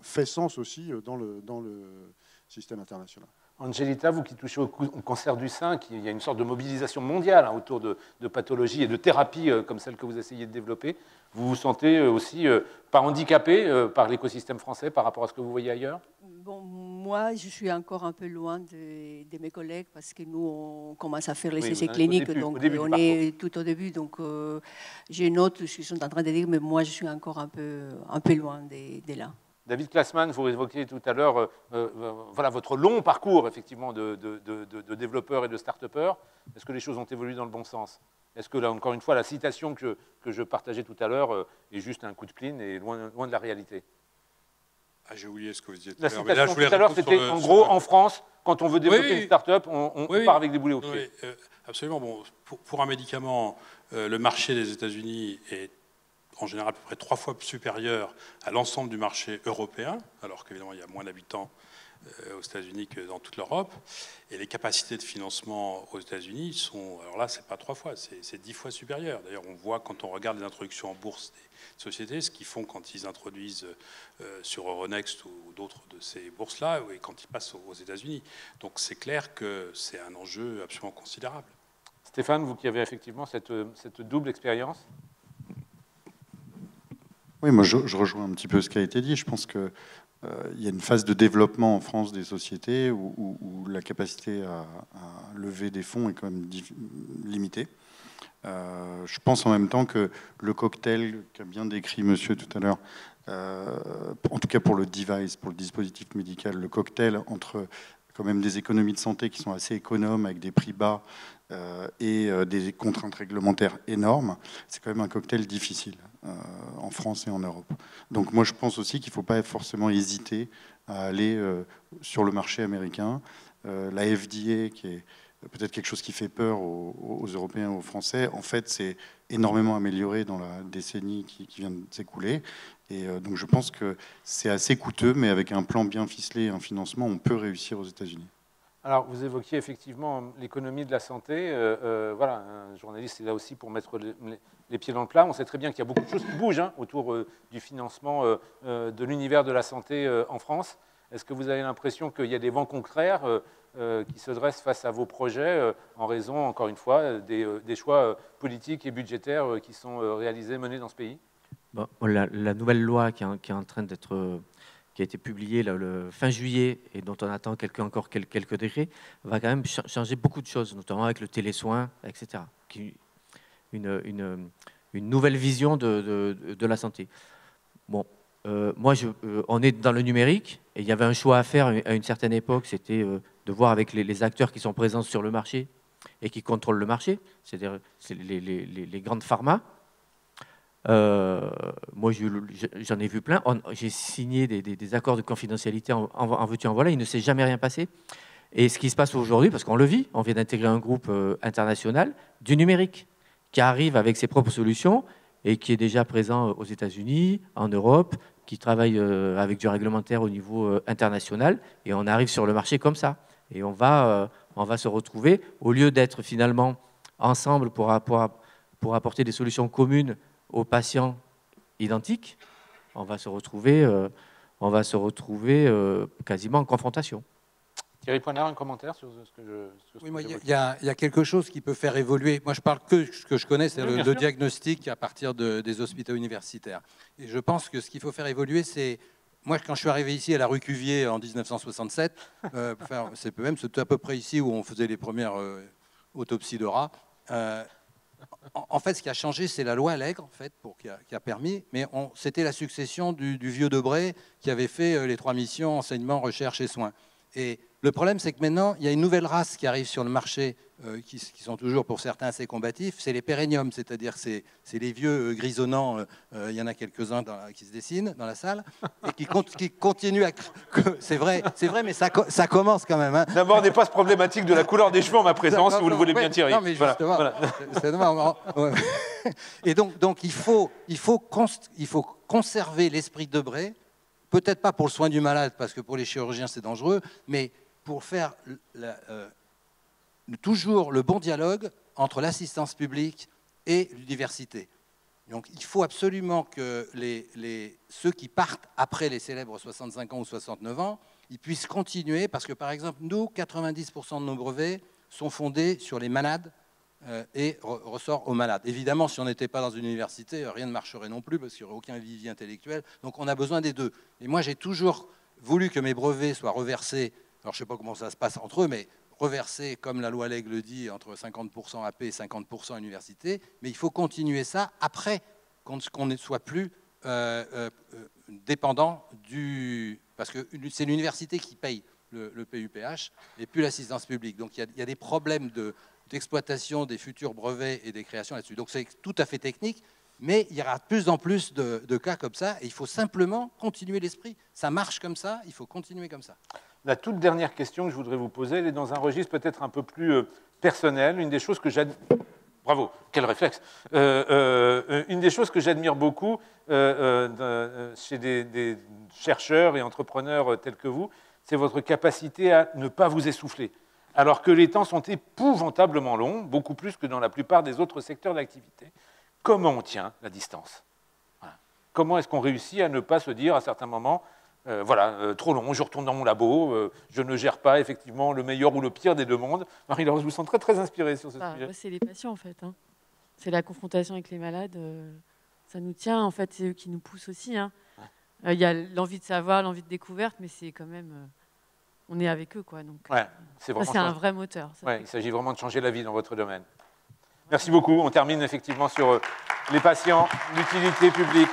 fait sens aussi dans le système international. Angelita, vous qui touchez au cancer du sein, il y a une sorte de mobilisation mondiale autour de pathologies et de thérapies comme celle que vous essayez de développer. Vous vous sentez aussi pas handicapé par l'écosystème français par rapport à ce que vous voyez ailleurs? Bon, moi, je suis encore un peu loin de mes collègues parce que nous, on commence à faire les essais cliniques, donc on est tout au début. Donc, je note, je suis en train de dire, mais moi, je suis encore un peu loin de là. David Klassmann, vous évoquiez tout à l'heure voilà, votre long parcours effectivement de développeur et de start-upper. Est-ce que les choses ont évolué dans le bon sens? Est-ce que, là, encore une fois, la citation que je partageais tout à l'heure est juste un coup de spleen et loin de la réalité? J'ai oublié ce que vous disiez tout à l'heure. La citation tout à l'heure, c'était en gros, en France, quand on veut développer une start-up, on part avec des boulets au pied. Absolument. Bon, pour un médicament, le marché des États-Unis est en général à peu près 3 fois supérieur à l'ensemble du marché européen, alors qu'évidemment il y a moins d'habitants aux États-Unis que dans toute l'Europe. Et les capacités de financement aux États-Unis sont, alors là, c'est pas 3 fois, c'est 10 fois supérieur. D'ailleurs, on voit quand on regarde les introductions en bourse des sociétés, ce qu'ils font quand ils introduisent sur Euronext ou d'autres de ces bourses-là, et quand ils passent aux États-Unis. Donc c'est clair que c'est un enjeu absolument considérable. Stéphane, vous qui avez effectivement cette double expérience. Oui, moi je rejoins un petit peu ce qui a été dit. Je pense qu'il y a une phase de développement en France des sociétés où la capacité à lever des fonds est quand même limitée. Je pense en même temps que le cocktail qu'a bien décrit monsieur tout à l'heure, en tout cas pour le device, pour le dispositif médical, le cocktail entre quand même des économies de santé qui sont assez économes, avec des prix bas et des contraintes réglementaires énormes. C'est quand même un cocktail difficile en France et en Europe. Donc moi, je pense aussi qu'il ne faut pas forcément hésiter à aller sur le marché américain. La FDA, qui est peut-être quelque chose qui fait peur aux Européens et aux Français, en fait, c'est énormément amélioré dans la décennie qui vient de s'écouler. Et donc je pense que c'est assez coûteux, mais avec un plan bien ficelé et un financement, on peut réussir aux États-Unis. Alors, vous évoquiez effectivement l'économie de la santé. Voilà, un journaliste est là aussi pour mettre les pieds dans le plat. On sait très bien qu'il y a beaucoup de choses qui bougent autour du financement de l'univers de la santé en France. Est-ce que vous avez l'impression qu'il y a des vents contraires qui se dressent face à vos projets en raison, encore une fois, des choix politiques et budgétaires qui sont réalisés, menés dans ce pays? Bon, la nouvelle loi qui est en train d'être, qui a été publiée le fin juillet et dont on attend encore quelques décrets, va quand même changer beaucoup de choses, notamment avec le télésoin, etc. Une nouvelle vision de la santé. Bon, moi, on est dans le numérique et il y avait un choix à faire à une certaine époque, c'était de voir avec les acteurs qui sont présents sur le marché et qui contrôlent le marché, c'est-à-dire les grandes pharmas. Moi, j'en ai vu plein. J'ai signé des accords de confidentialité en veux-tu en voilà. Il ne s'est jamais rien passé. Et ce qui se passe aujourd'hui, parce qu'on le vit, on vient d'intégrer un groupe international du numérique qui arrive avec ses propres solutions et qui est déjà présent aux États-Unis, en Europe, qui travaille avec du réglementaire au niveau international. Et on arrive sur le marché comme ça. Et on va se retrouver, au lieu d'être finalement ensemble pour apporter des solutions communes aux patients identiques, on va se retrouver quasiment en confrontation. Thierry Poinard, un commentaire sur ce que je... Oui, moi, il y a quelque chose qui peut faire évoluer. Moi, je parle que ce que je connais, c'est le diagnostic à partir des hôpitaux universitaires. Et je pense que ce qu'il faut faire évoluer, c'est... Moi, quand je suis arrivé ici à la rue Cuvier en 1967, c'était à peu près ici où on faisait les premières autopsies de rats. En fait, ce qui a changé, c'est la loi Allègre, en fait, qui a permis, mais c'était la succession du vieux Debré qui avait fait les 3 missions enseignement, recherche et soins. Et le problème, c'est que maintenant, il y a une nouvelle race qui arrive sur le marché, qui sont toujours pour certains assez combatifs, c'est les pérenniums, c'est-à-dire c'est les vieux grisonnants, il y en a quelques-uns qui se dessinent dans la salle, et qui continuent à... C'est vrai, mais ça commence quand même. Hein. N'abordez pas ce problématique de la couleur des cheveux en ma présence, si vous le voulez bien, Thierry. Non, mais justement, voilà. C'est marrant. Et donc il faut conserver l'esprit de Debré, peut-être pas pour le soin du malade, parce que pour les chirurgiens, c'est dangereux, mais pour faire toujours le bon dialogue entre l'assistance publique et l'université. Donc il faut absolument que ceux qui partent après les célèbres 65 ans ou 69 ans, ils puissent continuer, parce que par exemple, nous, 90% de nos brevets sont fondés sur les malades et ressort aux malades. Évidemment, si on n'était pas dans une université, rien ne marcherait non plus, parce qu'il n'y aurait aucun vivier intellectuel. Donc on a besoin des deux. Et moi, j'ai toujours voulu que mes brevets soient reversés, alors je ne sais pas comment ça se passe entre eux, mais reversés, comme la loi Allègre le dit, entre 50% AP et 50% université. Mais il faut continuer ça après qu'on ne soit plus dépendant du... Parce que c'est l'université qui paye le PUPH et plus l'assistance publique. Donc il y a des problèmes d'exploitation des futurs brevets et des créations là-dessus. Donc c'est tout à fait technique, mais il y aura de plus en plus de cas comme ça, et il faut simplement continuer l'esprit. Ça marche comme ça, il faut continuer comme ça. La toute dernière question que je voudrais vous poser, elle est dans un registre peut-être un peu plus personnel. Une des choses que j'admire... Bravo, quel réflexe. Une des choses que j'admire beaucoup chez des chercheurs et entrepreneurs tels que vous, c'est votre capacité à ne pas vous essouffler. Alors que les temps sont épouvantablement longs, beaucoup plus que dans la plupart des autres secteurs d'activité. Comment on tient la distance? Voilà. Comment est-ce qu'on réussit à ne pas se dire à certains moments, trop long, je retourne dans mon labo, je ne gère pas effectivement le meilleur ou le pire des deux mondes. Marie-Laure, je vous sens très, très inspirée sur ce sujet. C'est les patients, en fait. Hein. C'est la confrontation avec les malades. Ça nous tient, en fait, c'est eux qui nous poussent aussi. Hein. Il y a l'envie de savoir, l'envie de découverte, mais c'est quand même... on est avec eux, quoi. Donc, c'est un vrai moteur. Il s'agit vraiment de changer la vie dans votre domaine. Merci beaucoup. On termine effectivement sur les patients, l'utilité publique.